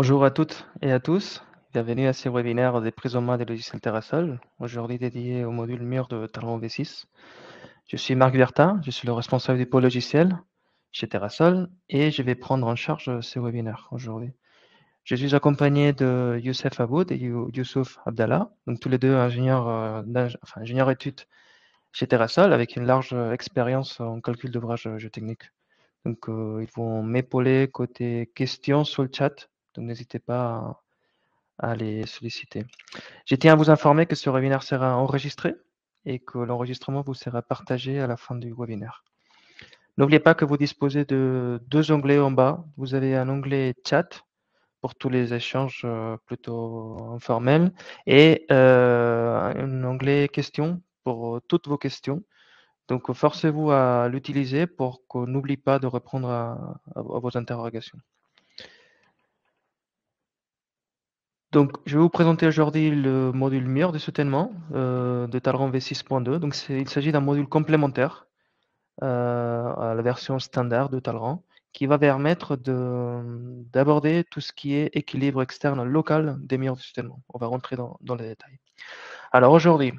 Bonjour à toutes et à tous. Bienvenue à ce webinaire des prisonniers des logiciels Terrasol, aujourd'hui dédié au module mur de Talon V6. Je suis Marc Bertin, je suis le responsable du pôle logiciel chez Terrasol et je vais prendre en charge ce webinaire aujourd'hui. Je suis accompagné de Youssef Aboud et Youssouf Abdallah, donc tous les deux ingénieurs, ingénieurs études chez Terrasol avec une large expérience en calcul d'ouvrage géotechnique. Donc, ils vont m'épauler côté questions sur le chat, donc n'hésitez pas à les solliciter. Je tiens à vous informer que ce webinaire sera enregistré et que l'enregistrement vous sera partagé à la fin du webinaire. N'oubliez pas que vous disposez de deux onglets en bas. Vous avez un onglet chat pour tous les échanges plutôt informels et un onglet questions pour toutes vos questions. Donc, forcez-vous à l'utiliser pour qu'on n'oublie pas de répondre à vos interrogations. Donc, je vais vous présenter aujourd'hui le module mur de soutènement de Talron V6.2. Donc, il s'agit d'un module complémentaire à la version standard de Talron qui va permettre d'aborder tout ce qui est équilibre externe local des murs de soutènement. On va rentrer dans les détails. Alors aujourd'hui,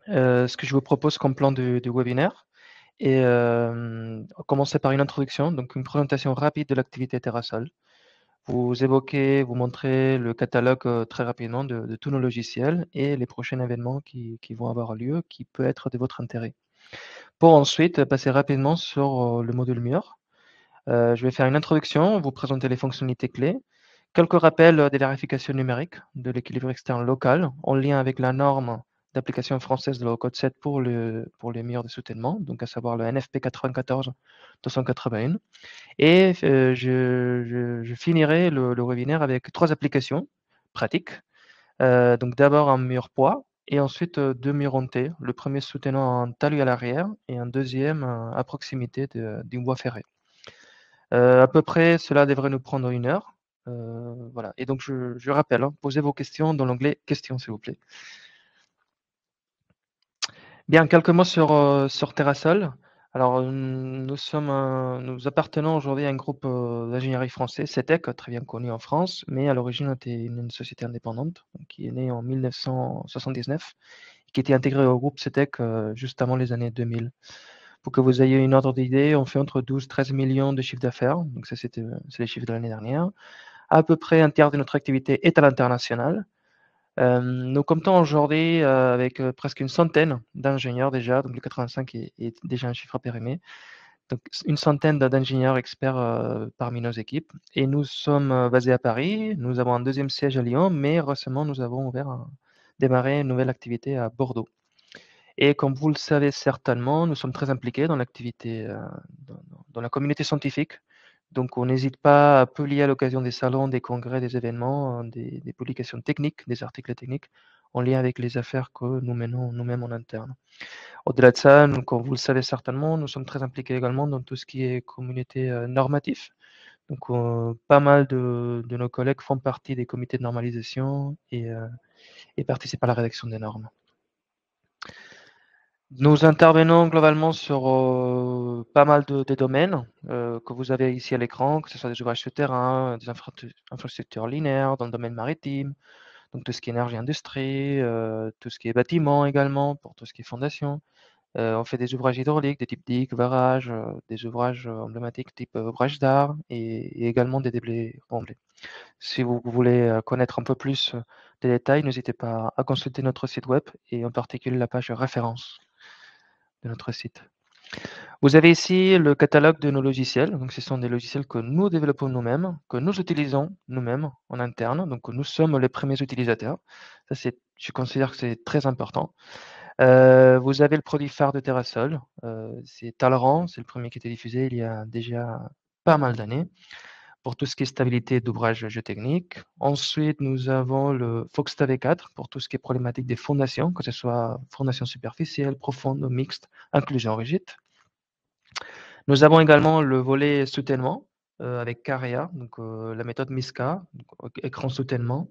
ce que je vous propose comme plan du webinaire est commencer par une introduction, donc une présentation rapide de l'activité Terrasol. Vous évoquez, vous montrez le catalogue très rapidement de tous nos logiciels et les prochains événements qui vont avoir lieu, qui peut être de votre intérêt. Pour ensuite passer rapidement sur le module mur. Je vais faire une introduction, vous présenter les fonctionnalités clés, quelques rappels des vérifications numériques de l'équilibre externe local en lien avec la norme d'application française de la code 7 pour les murs de soutènement, donc à savoir le NFP 94 281. Et je finirai le webinaire avec trois applications pratiques. Donc d'abord un mur poids et ensuite deux murs en T. Le premier soutenant un talus à l'arrière et un deuxième à proximité d'une voie ferrée. À peu près, cela devrait nous prendre 1 heure. Voilà. Et donc je rappelle, hein, posez vos questions dans l'onglet questions, s'il vous plaît. Bien, quelques mots sur Terrasol. Alors, nous appartenons aujourd'hui à un groupe d'ingénierie français, CETEC, très bien connu en France, mais à l'origine était une société indépendante qui est née en 1979, qui était intégrée au groupe CETEC juste avant les années 2000. Pour que vous ayez une ordre d'idée, on fait entre 12 et 13 millions de chiffres d'affaires, donc ça c'est les chiffres de l'année dernière. À peu près un tiers de notre activité est à l'international. Nous comptons aujourd'hui avec presque une centaine d'ingénieurs déjà, donc le 85 est déjà un chiffre périmé. Donc une centaine d'ingénieurs experts parmi nos équipes. Et nous sommes basés à Paris, nous avons un deuxième siège à Lyon, mais récemment nous avons démarré une nouvelle activité à Bordeaux. Et comme vous le savez certainement, nous sommes très impliqués dans l'activité, dans la communauté scientifique. Donc, on n'hésite pas à publier à l'occasion des salons, des congrès, des événements, des publications techniques, des articles techniques en lien avec les affaires que nous menons nous-mêmes en interne. Au-delà de ça, nous, comme vous le savez certainement, nous sommes très impliqués également dans tout ce qui est communauté normatif. Donc, pas mal de nos collègues font partie des comités de normalisation et participent à la rédaction des normes. Nous intervenons globalement sur pas mal de domaines que vous avez ici à l'écran, que ce soit des ouvrages souterrains, des infrastructures linéaires dans le domaine maritime, donc tout ce qui est énergie industrie, tout ce qui est bâtiment également, pour tout ce qui est fondation. On fait des ouvrages hydrauliques, des types digues, barrages, des ouvrages emblématiques type ouvrages d'art et également des déblais remblais. Si vous voulez connaître un peu plus des détails, n'hésitez pas à consulter notre site web et en particulier la page référence de notre site. Vous avez ici le catalogue de nos logiciels. Donc, ce sont des logiciels que nous développons nous-mêmes, que nous utilisons nous-mêmes en interne. Donc, nous sommes les premiers utilisateurs. Ça, je considère que c'est très important. Vous avez le produit phare de Terrasol. C'est Talran. C'est le premier qui a été diffusé il y a déjà pas mal d'années pour tout ce qui est stabilité d'ouvrage géotechnique. Ensuite, nous avons le Foxta V4 pour tout ce qui est problématique des fondations, que ce soit fondations superficielles, profondes, mixtes, inclusion rigide. Nous avons également le volet soutènement avec Carea, donc la méthode MISCA, donc, écran soutènement,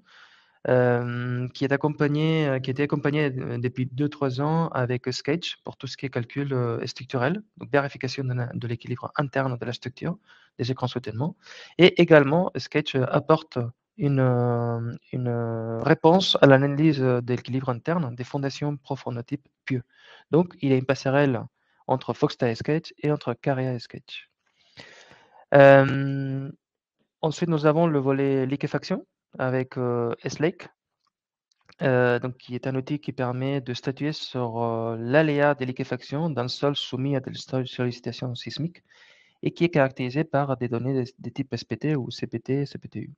qui est accompagné, qui a été accompagné depuis 2-3 ans avec Sketch pour tout ce qui est calcul structurel, donc vérification de l'équilibre interne de la structure des écrans soutènement. Et également, Sketch apporte une réponse à l'analyse de l'équilibre interne des fondations profondes type Pieux. Donc, il y a une passerelle entre Foxta et Sketch et entre Caria et Sketch. Ensuite, nous avons le volet liquéfaction avec S-Lake, donc qui est un outil qui permet de statuer sur l'aléa de liquéfaction d'un sol soumis à des sollicitations sismiques et qui est caractérisé par des données des types SPT ou CPT, CPTU.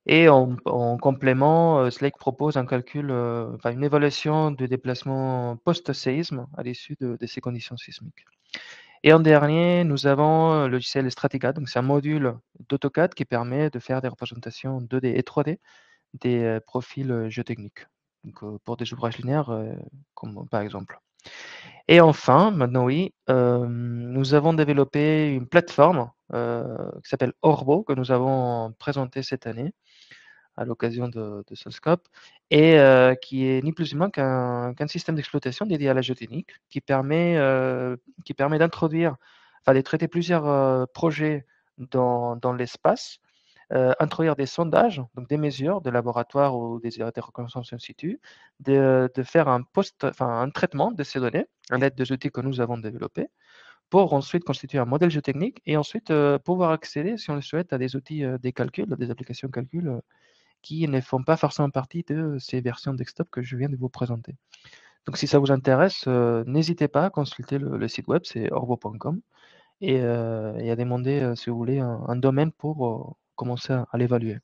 Et en complément, Slake propose un calcul, enfin une évaluation de déplacement post-séisme à l'issue de ces conditions sismiques. Et en dernier, nous avons le logiciel Stratica, donc c'est un module d'AutoCAD qui permet de faire des représentations 2D et 3D des profils géotechniques, donc pour des ouvrages linéaires, comme par exemple. Et enfin, maintenant oui, nous avons développé une plateforme qui s'appelle Orbo, que nous avons présentée cette année à l'occasion de Solscope, et qui est ni plus ni moins qu'un système d'exploitation dédié à la géotechnique qui permet d'introduire, enfin de traiter plusieurs projets dans l'espace, introduire des sondages, donc des mesures de laboratoire ou des reconnaissances in situ, de faire un traitement de ces données à l'aide des outils que nous avons développés pour ensuite constituer un modèle géotechnique et ensuite pouvoir accéder, si on le souhaite, à des outils des calculs, des applications de calcul qui ne font pas forcément partie de ces versions desktop que je viens de vous présenter. Donc si ça vous intéresse, n'hésitez pas à consulter le site web, c'est orbo.com et à demander, si vous voulez, un domaine pour commencer à l'évaluer.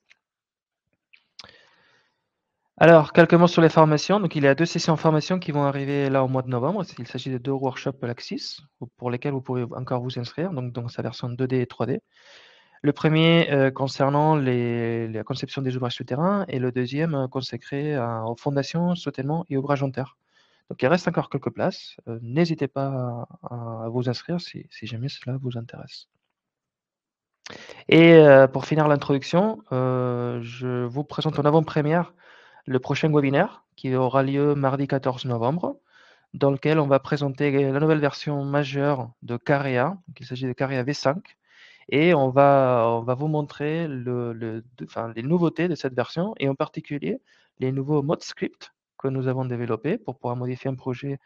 Alors, quelques mots sur les formations. Donc, il y a 2 sessions de formation qui vont arriver là au mois de novembre. Il s'agit de 2 workshops Laxis pour lesquels vous pouvez encore vous inscrire, donc dans sa version 2D et 3D. Le premier concernant la conception des ouvrages souterrains et le deuxième consacré aux fondations, soutènements et ouvrages en terre. Donc, il reste encore quelques places. N'hésitez pas à vous inscrire si jamais cela vous intéresse. Et pour finir l'introduction, je vous présente en avant-première le prochain webinaire qui aura lieu mardi 14 novembre, dans lequel on va présenter la nouvelle version majeure de Carea. Donc, il s'agit de Carea V5 et on va vous montrer les nouveautés de cette version et en particulier les nouveaux modes script que nous avons développés pour pouvoir modifier un projet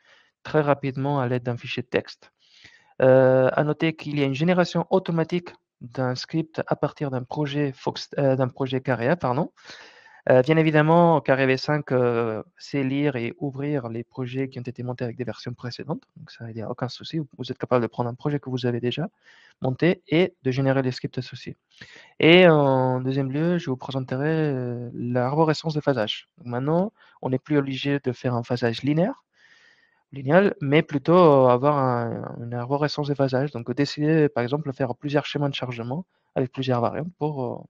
très rapidement à l'aide d'un fichier de texte. À noter qu'il y a une génération automatique d'un script à partir d'un projet Carea, pardon. Bien évidemment, Carea V5 sait lire et ouvrir les projets qui ont été montés avec des versions précédentes. Donc ça, il n'y a aucun souci. Vous êtes capable de prendre un projet que vous avez déjà monté et de générer les scripts associés. Et en deuxième lieu, je vous présenterai l'arborescence de phasage. Donc maintenant, on n'est plus obligé de faire un phasage linéal, mais plutôt avoir une arborescence de phasage. Donc décider, par exemple, de faire plusieurs schémas de chargement avec plusieurs variantes pour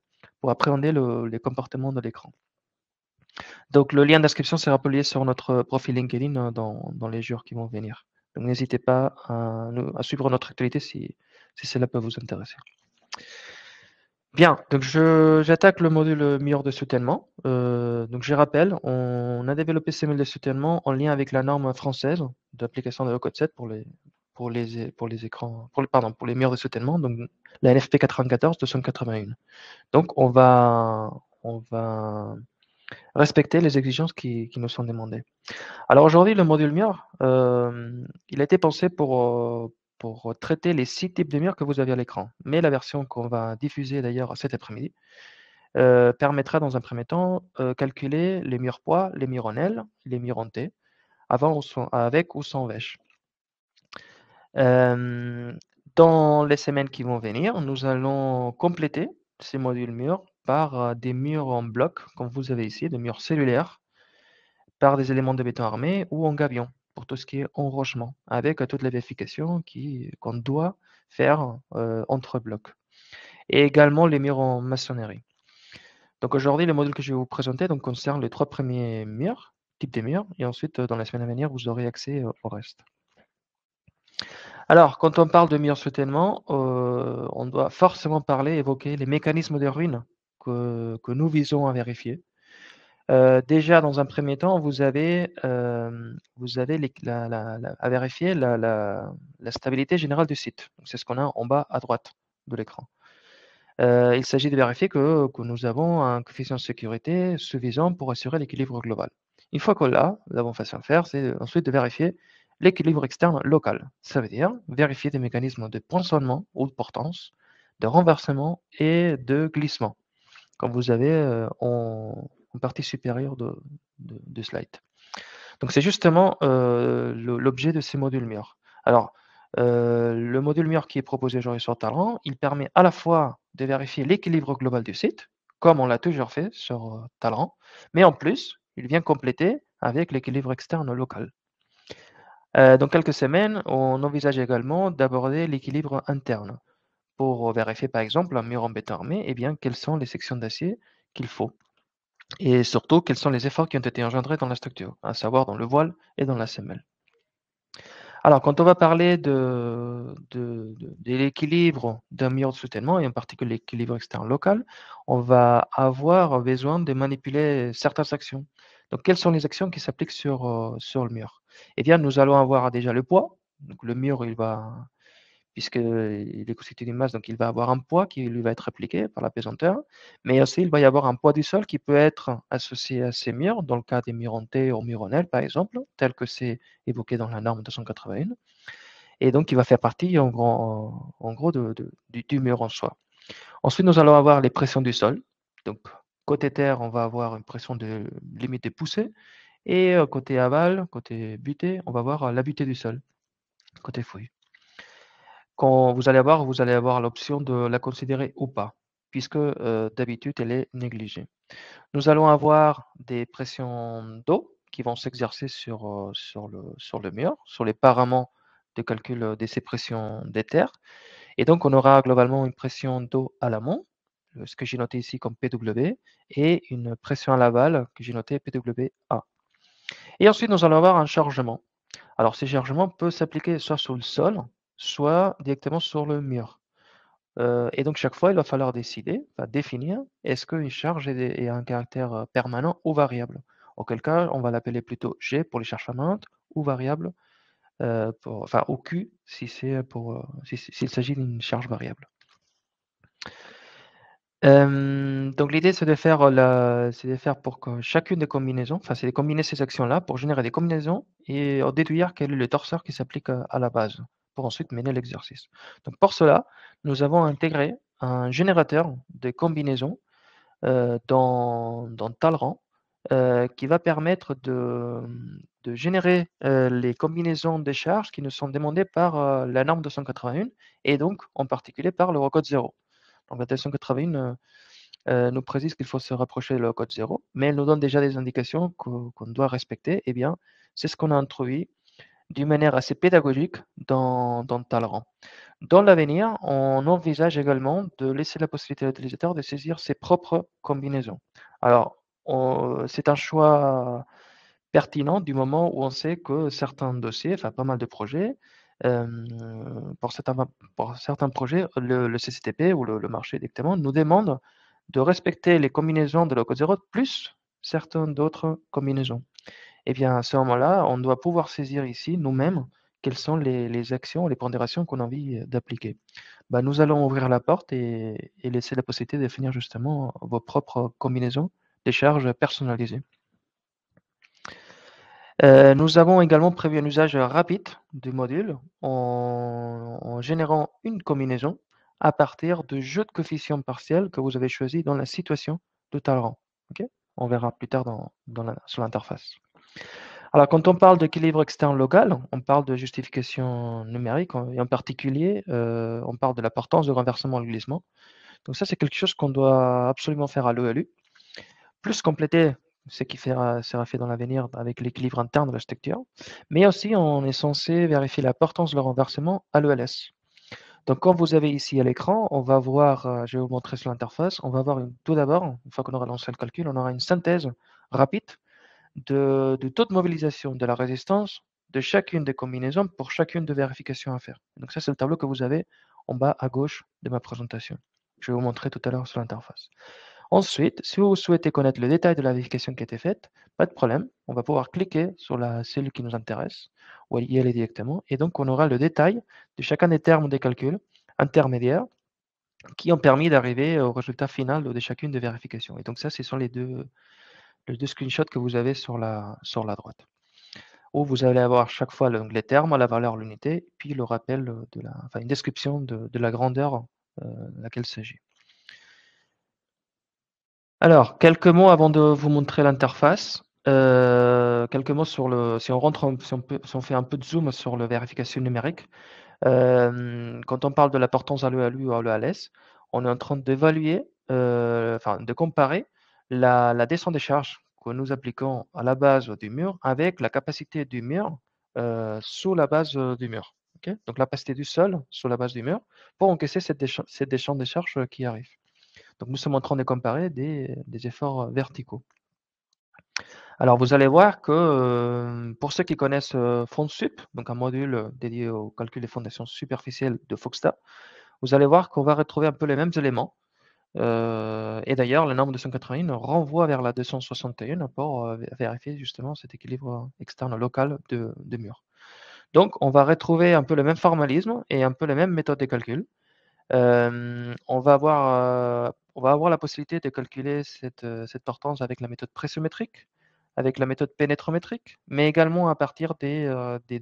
appréhender les comportements de l'écran. Donc le lien d'inscription sera publié sur notre profil LinkedIn dans les jours qui vont venir. Donc n'hésitez pas à suivre notre actualité si cela peut vous intéresser. Bien, donc j'attaque le module mur de soutènement. Donc je rappelle, on a développé ces modules de soutènement en lien avec la norme française d'application de code 7 pour les écrans, pour les murs de soutènement, donc la NFP 94 281. Donc on va respecter les exigences qui nous sont demandées. Alors aujourd'hui, le module mur, il a été pensé pour traiter les 6 types de murs que vous avez à l'écran. Mais la version qu'on va diffuser d'ailleurs cet après-midi permettra dans un premier temps calculer les murs poids, les murs en L, les murs en T, avec ou sans vèche. Dans les semaines qui vont venir, nous allons compléter ces modules murs par des murs en bloc, comme vous avez ici, des murs cellulaires, par des éléments de béton armé ou en gabion, pour tout ce qui est enrochement, avec toute la vérification qu'on doit faire entre blocs. Et également les murs en maçonnerie. Donc aujourd'hui, le module que je vais vous présenter concerne les 3 premiers murs, types des murs, et ensuite, dans la semaine à venir, vous aurez accès au reste. Alors, quand on parle de murs soutènement, on doit forcément évoquer les mécanismes de ruine que nous visons à vérifier. Déjà, dans un premier temps, vous avez à vérifier la stabilité générale du site. C'est ce qu'on a en bas à droite de l'écran. Il s'agit de vérifier que nous avons un coefficient de sécurité suffisant pour assurer l'équilibre global. Une fois qu'on l'a, la bonne façon de faire, c'est ensuite de vérifier l'équilibre externe local. Ça veut dire vérifier des mécanismes de poinçonnement ou de portance, de renversement et de glissement, comme vous avez en partie supérieure de slide. Donc c'est justement l'objet de ces modules murs. Alors, le module mur qui est proposé aujourd'hui sur Talrand, il permet à la fois de vérifier l'équilibre global du site, comme on l'a toujours fait sur Talrand, mais en plus, il vient compléter avec l'équilibre externe local. Dans quelques semaines, on envisage également d'aborder l'équilibre interne pour vérifier par exemple un mur en béton armé, eh bien, quelles sont les sections d'acier qu'il faut. Et surtout, quels sont les efforts qui ont été engendrés dans la structure, à savoir dans le voile et dans la semelle. Alors, quand on va parler de l'équilibre d'un mur de soutènement, et en particulier l'équilibre externe local, on va avoir besoin de manipuler certaines actions. Donc, quelles sont les actions qui s'appliquent sur le mur? Eh bien, nous allons avoir déjà le poids. Donc, le mur, il va, puisqu'il est constitué d'une masse, donc il va avoir un poids qui lui va être appliqué par la pesanteur, mais aussi il va y avoir un poids du sol qui peut être associé à ces murs, dans le cas des murs en T ou murs en L par exemple, tel que c'est évoqué dans la norme 281, et donc il va faire partie en gros du mur en soi. Ensuite, nous allons avoir les pressions du sol. Donc côté terre, on va avoir une pression de limite de poussée, et côté aval, côté butée, on va avoir la butée du sol, côté fouille. Quand vous allez avoir l'option de la considérer ou pas, puisque, d'habitude, elle est négligée. Nous allons avoir des pressions d'eau qui vont s'exercer sur le mur, sur les paraments de calcul, de ces pressions d'éther, et donc on aura globalement une pression d'eau à l'amont, ce que j'ai noté ici comme PW, et une pression à l'aval que j'ai noté PWA. Et ensuite, nous allons avoir un chargement. Alors, ces chargements peuvent s'appliquer soit sur le sol, soit directement sur le mur. Et donc chaque fois, il va falloir décider, enfin définir, est-ce qu'une charge est un caractère permanent ou variable? Auquel cas, on va l'appeler plutôt G pour les charges permanentes ou variable, enfin ou Q si c'est pour, s'il s'agit d'une charge variable. Donc l'idée, c'est de faire pour que chacune des combinaisons, enfin c'est de combiner ces actions-là pour générer des combinaisons et en déduire quel est le torseur qui s'applique à la base, pour ensuite mener l'exercice. Donc pour cela, nous avons intégré un générateur de combinaisons dans Talrand, qui va permettre de générer les combinaisons des charges qui nous sont demandées par la norme 281 et donc en particulier par le recode 0. Donc la 281 nous précise qu'il faut se rapprocher de le code 0, mais elle nous donne déjà des indications qu'on doit respecter. Eh bien, c'est ce qu'on a introduit d'une manière assez pédagogique dans Talrand. Dans l'avenir, on envisage également de laisser la possibilité à l'utilisateur de saisir ses propres combinaisons. Alors, c'est un choix pertinent du moment où on sait que certains dossiers, enfin pas mal de projets, pour certains projets, le CCTP ou le marché directement nous demande de respecter les combinaisons de code 0 plus certaines d'autres combinaisons. Eh bien, à ce moment-là, on doit pouvoir saisir ici nous-mêmes quelles sont les actions, les pondérations qu'on a envie d'appliquer. Bah, nous allons ouvrir la porte et laisser la possibilité de définir justement vos propres combinaisons des charges personnalisées. Nous avons également prévu un usage rapide du module en générant une combinaison à partir de jeux de coefficients partiels que vous avez choisis dans la situation de Talrand. OK? On verra plus tard sur l'interface. Alors, quand on parle d'équilibre externe local, on parle de justification numérique et en particulier, on parle de l'importance de renversement et de glissement. Donc ça, c'est quelque chose qu'on doit absolument faire à l'OLU. Plus compléter ce qui sera fait dans l'avenir avec l'équilibre interne de la structure, mais aussi on est censé vérifier l'importance de le renversement à l'ELS. Donc comme vous avez ici à l'écran, on va voir, je vais vous montrer sur l'interface, on va voir tout d'abord, une fois qu'on aura lancé le calcul, on aura une synthèse rapide du taux de mobilisation de la résistance de chacune des combinaisons pour chacune des vérifications à faire. Donc ça, c'est le tableau que vous avez en bas à gauche de ma présentation. Je vais vous montrer tout à l'heure sur l'interface. Ensuite, si vous souhaitez connaître le détail de la vérification qui a été faite, pas de problème, on va pouvoir cliquer sur la cellule qui nous intéresse, ou y aller directement, et donc on aura le détail de chacun des termes des calculs intermédiaires qui ont permis d'arriver au résultat final de chacune des vérifications. Et donc ça, ce sont les 2 screenshots que vous avez sur la droite, où vous allez avoir chaque fois les termes, la valeur, l'unité, puis le rappel, enfin une description de la grandeur, laquelle il s'agit. Alors, quelques mots avant de vous montrer l'interface. Quelques mots sur si on rentre, si on fait un peu de zoom sur la vérification numérique. Quand on parle de l'appartenance à l'EALU ou à l'EALS, on est en train d'évaluer, enfin de comparer la descente des charges que nous appliquons à la base du mur avec la capacité du mur, sous la base, du mur. OK? Donc la capacité du sol sous la base du mur pour encaisser cette descente des charges, qui arrive. Donc nous sommes en train de comparer des efforts, verticaux. Alors vous allez voir que, pour ceux qui connaissent, FondSup, donc un module, dédié au calcul des fondations superficielles de Foxta, vous allez voir qu'on va retrouver un peu les mêmes éléments, et d'ailleurs la norme 281 renvoie vers la 261 pour, vérifier justement cet équilibre externe local de mur. Donc on va retrouver un peu le même formalisme et un peu les mêmes méthodes de calcul. On va avoir la possibilité de calculer cette portance avec la méthode pressiométrique, avec la méthode pénétrométrique, mais également à partir des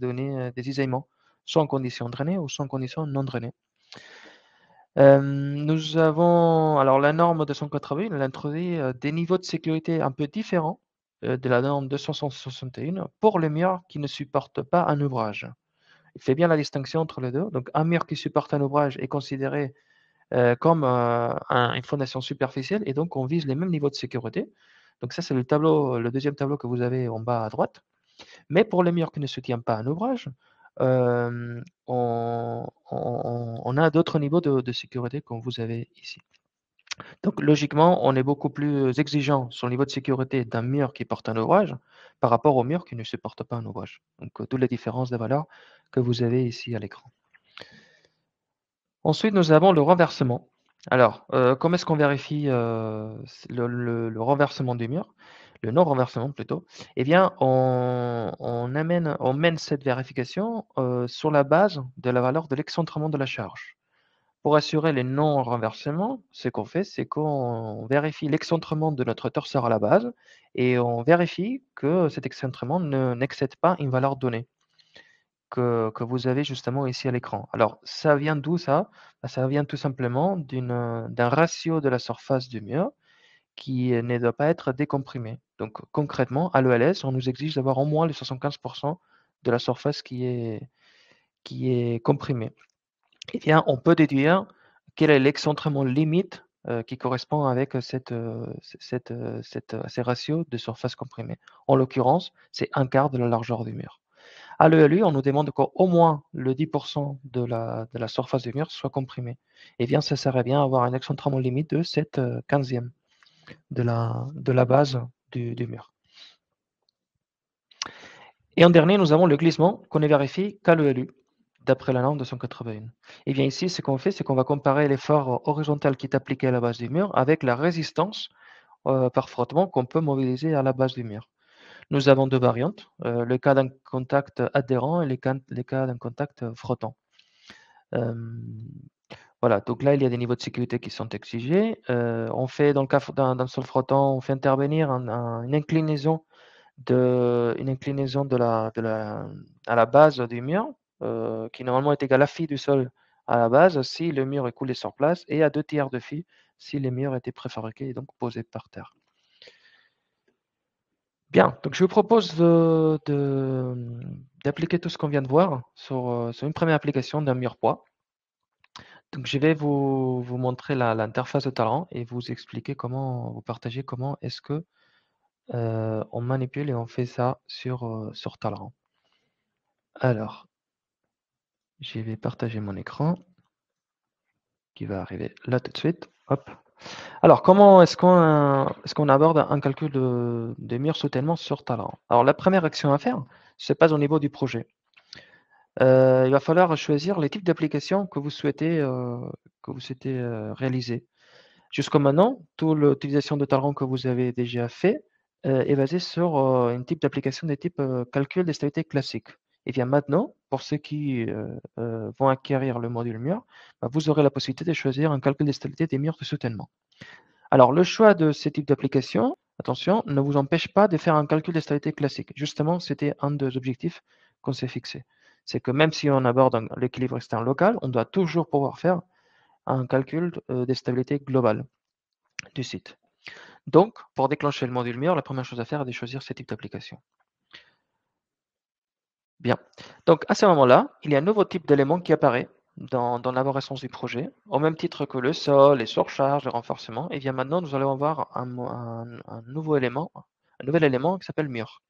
données, des isolements, soit en conditions drainées ou soit en conditions non drainées. Nous avons alors la norme 281, elle introduit, des niveaux de sécurité un peu différents, de la norme 261 pour les murs qui ne supportent pas un ouvrage. Il fait bien la distinction entre les 2. Donc un mur qui supporte un ouvrage est considéré comme une fondation superficielle et donc on vise les mêmes niveaux de sécurité. Donc ça, c'est le deuxième tableau que vous avez en bas à droite. Mais pour les murs qui ne soutiennent pas un ouvrage, on a d'autres niveaux de sécurité comme vous avez ici. Donc logiquement, on est beaucoup plus exigeant sur le niveau de sécurité d'un mur qui porte un ouvrage par rapport au mur qui ne supporte pas un ouvrage. Donc toutes les différences de valeurs que vous avez ici à l'écran. Ensuite, nous avons le renversement. Alors, comment est-ce qu'on vérifie, le renversement du mur? Le non-renversement plutôt. Eh bien, on mène cette vérification, sur la base de la valeur de l'excentrement de la charge. Pour assurer les non-renversements, ce qu'on fait, c'est qu'on vérifie l'excentrement de notre torseur à la base et on vérifie que cet excentrement n'excède pas une valeur donnée que vous avez justement ici à l'écran. Alors, ça vient d'où ça? Bah, ça vient tout simplement d'un ratio de la surface du mur qui ne doit pas être décomprimé. Donc concrètement, à l'ELS, on nous exige d'avoir au moins les 75 de la surface qui est comprimée. Eh bien, on peut déduire quel est l'excentrement limite, qui correspond avec, ces ratios de surface comprimée. En l'occurrence, c'est 1/4 de la largeur du mur. À l'ELU, on nous demande qu'au moins le 10 de la surface du mur soit comprimé. Eh bien, ça serait bien avoir un excentrement limite de 7/15 de la base du mur. Et en dernier, nous avons le glissement qu'on ne vérifie qu'à l'ELU, d'après la norme 281. Eh bien ici, ce qu'on fait, c'est qu'on va comparer l'effort horizontal qui est appliqué à la base du mur avec la résistance, par frottement qu'on peut mobiliser à la base du mur. Nous avons 2 variantes, le cas d'un contact adhérent et les cas d'un contact, frottant. Hem, voilà, donc là, il y a des niveaux de sécurité qui sont exigés. On fait dans le cas d'un sol frottant, on fait intervenir une inclinaison à la base du mur, qui normalement est égale à phi du sol à la base si le mur est coulé sur place et à 2/3 de phi si les murs étaient préfabriqués et donc posés par terre. Bien, donc je vous propose d'appliquer tout ce qu'on vient de voir sur une première application d'un mur poids. Donc je vais vous montrer l'interface de Talrand et vous expliquer vous partager comment est-ce que, on manipule et on fait ça sur Talrand. Alors, je vais partager mon écran qui va arriver là tout de suite. Hop. Alors, comment est-ce qu'on aborde un calcul de mur soutènement sur Talrand? Alors la première action à faire, c'est pas au niveau du projet. Il va falloir choisir les types d'applications que vous souhaitez, réaliser. Jusqu'à maintenant, toute l'utilisation de Talrand que vous avez déjà fait, est basée sur, un type d'application de type, calcul des stabilités classique. Et bien maintenant, pour ceux qui vont acquérir le module mur, bah, vous aurez la possibilité de choisir un calcul des stabilités des murs de soutènement. Alors, le choix de ce type d'application, attention, ne vous empêche pas de faire un calcul de stabilité classique. Justement, c'était un des objectifs qu'on s'est fixé. C'est que même si on aborde l'équilibre externe local, on doit toujours pouvoir faire un calcul des stabilités globales du site. Donc, pour déclencher le module mur, la première chose à faire est de choisir ce type d'application. Bien. Donc, à ce moment-là, il y a un nouveau type d'élément qui apparaît dans l'arborescence du projet, au même titre que le sol, les surcharges, le renforcement. Et bien maintenant, nous allons avoir un nouvel élément qui s'appelle mur.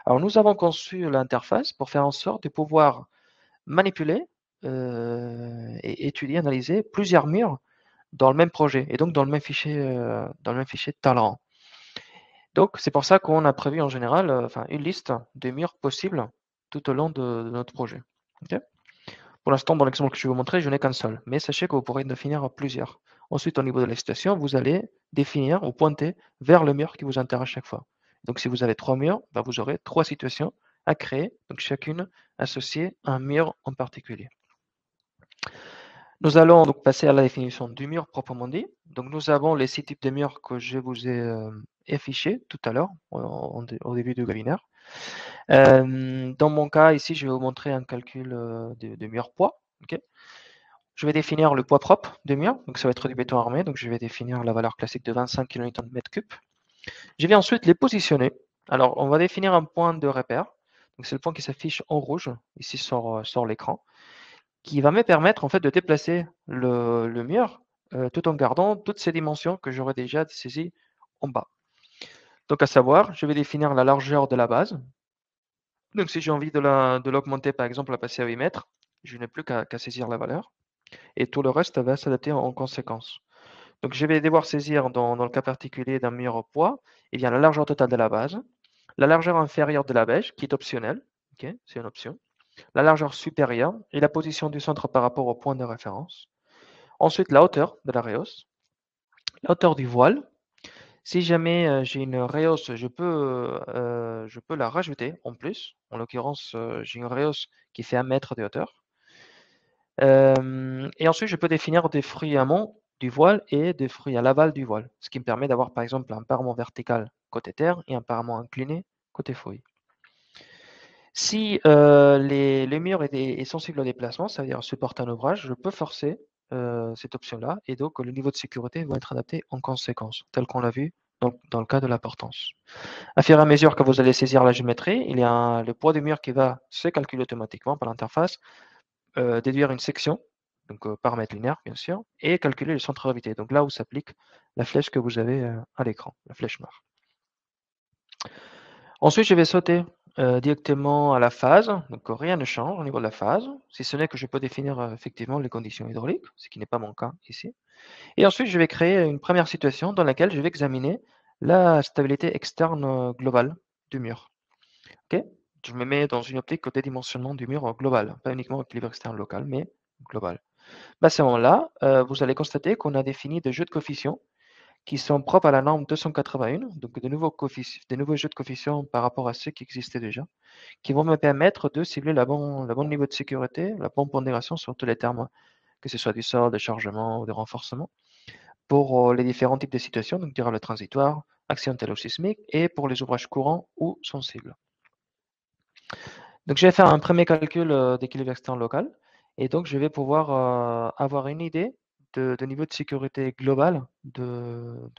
Alors, nous avons conçu l'interface pour faire en sorte de pouvoir manipuler et étudier, analyser plusieurs murs dans le même projet et donc dans le même fichier Talrand. Donc, c'est pour ça qu'on a prévu en général une liste de murs possibles tout au long de notre projet. Ok. Pour l'instant, dans l'exemple que je vais vous montrer, je n'ai qu'un seul, mais sachez que vous pourrez définir plusieurs. Ensuite, au niveau de la situation, vous allez définir ou pointer vers le mur qui vous intéresse chaque fois. Donc, si vous avez 3 murs, bah, vous aurez 3 situations à créer, donc chacune associée à un mur en particulier. Nous allons donc passer à la définition du mur proprement dit. Donc, nous avons les 6 types de murs que je vous ai affichés tout à l'heure au début du webinaire. Dans mon cas, ici, je vais vous montrer un calcul de mur poids. Okay. Je vais définir le poids propre du mur, donc ça va être du béton armé, donc je vais définir la valeur classique de 25 kN/m3. Je vais ensuite les positionner. Alors, on va définir un point de repère, donc c'est le point qui s'affiche en rouge, ici sur l'écran, qui va me permettre en fait de déplacer le mur tout en gardant toutes ces dimensions que j'aurais déjà saisies en bas. Donc à savoir, je vais définir la largeur de la base. Donc si j'ai envie de l'augmenter par exemple à passer à 8 mètres, je n'ai plus qu'à saisir la valeur et tout le reste va s'adapter en conséquence. Donc je vais devoir saisir dans le cas particulier d'un mur au poids, eh bien, la largeur totale de la base, la largeur inférieure de la bêche qui est optionnelle, ok, c'est une option, la largeur supérieure et la position du centre par rapport au point de référence. Ensuite, la hauteur de la rehausse, la hauteur du voile. Si jamais j'ai une rehausse, je peux la rajouter en plus. En l'occurrence, j'ai une rehausse qui fait 1 mètre de hauteur. Et ensuite, je peux définir des fruits amont du voile et des fruits à l'aval du voile, ce qui me permet d'avoir par exemple un parement vertical côté terre et un parement incliné côté fouille. Si le mur est sensible au déplacement, ça veut dire supporte un ouvrage, je peux forcer cette option-là et donc le niveau de sécurité va être adapté en conséquence, tel qu'on l'a vu dans le cas de la portance. À fur et à mesure que vous allez saisir la géométrie, il y a le poids du mur qui va se calculer automatiquement par l'interface, déduire une section, donc paramètre linéaire bien sûr, et calculer le centre de gravité, donc là où s'applique la flèche que vous avez à l'écran, la flèche noire. Ensuite, je vais sauter directement à la phase, donc rien ne change au niveau de la phase, si ce n'est que je peux définir effectivement les conditions hydrauliques, ce qui n'est pas mon cas ici. Et ensuite, je vais créer une première situation dans laquelle je vais examiner la stabilité externe globale du mur. Ok. Je me mets dans une optique de dédimensionnement du mur global, pas uniquement équilibre externe local, mais global. À ce moment-là, vous allez constater qu'on a défini des jeux de coefficients qui sont propres à la norme 281, donc des nouveaux jeux de coefficients par rapport à ceux qui existaient déjà, qui vont me permettre de cibler le bon niveau de sécurité, la bonne pondération sur tous les termes, que ce soit du sol, de chargement ou de renforcement, pour les différents types de situations, donc durable transitoire, accidentel ou sismique, et pour les ouvrages courants ou sensibles. Donc, je vais faire un premier calcul d'équilibre externe local et donc je vais pouvoir avoir une idée de niveau de sécurité global de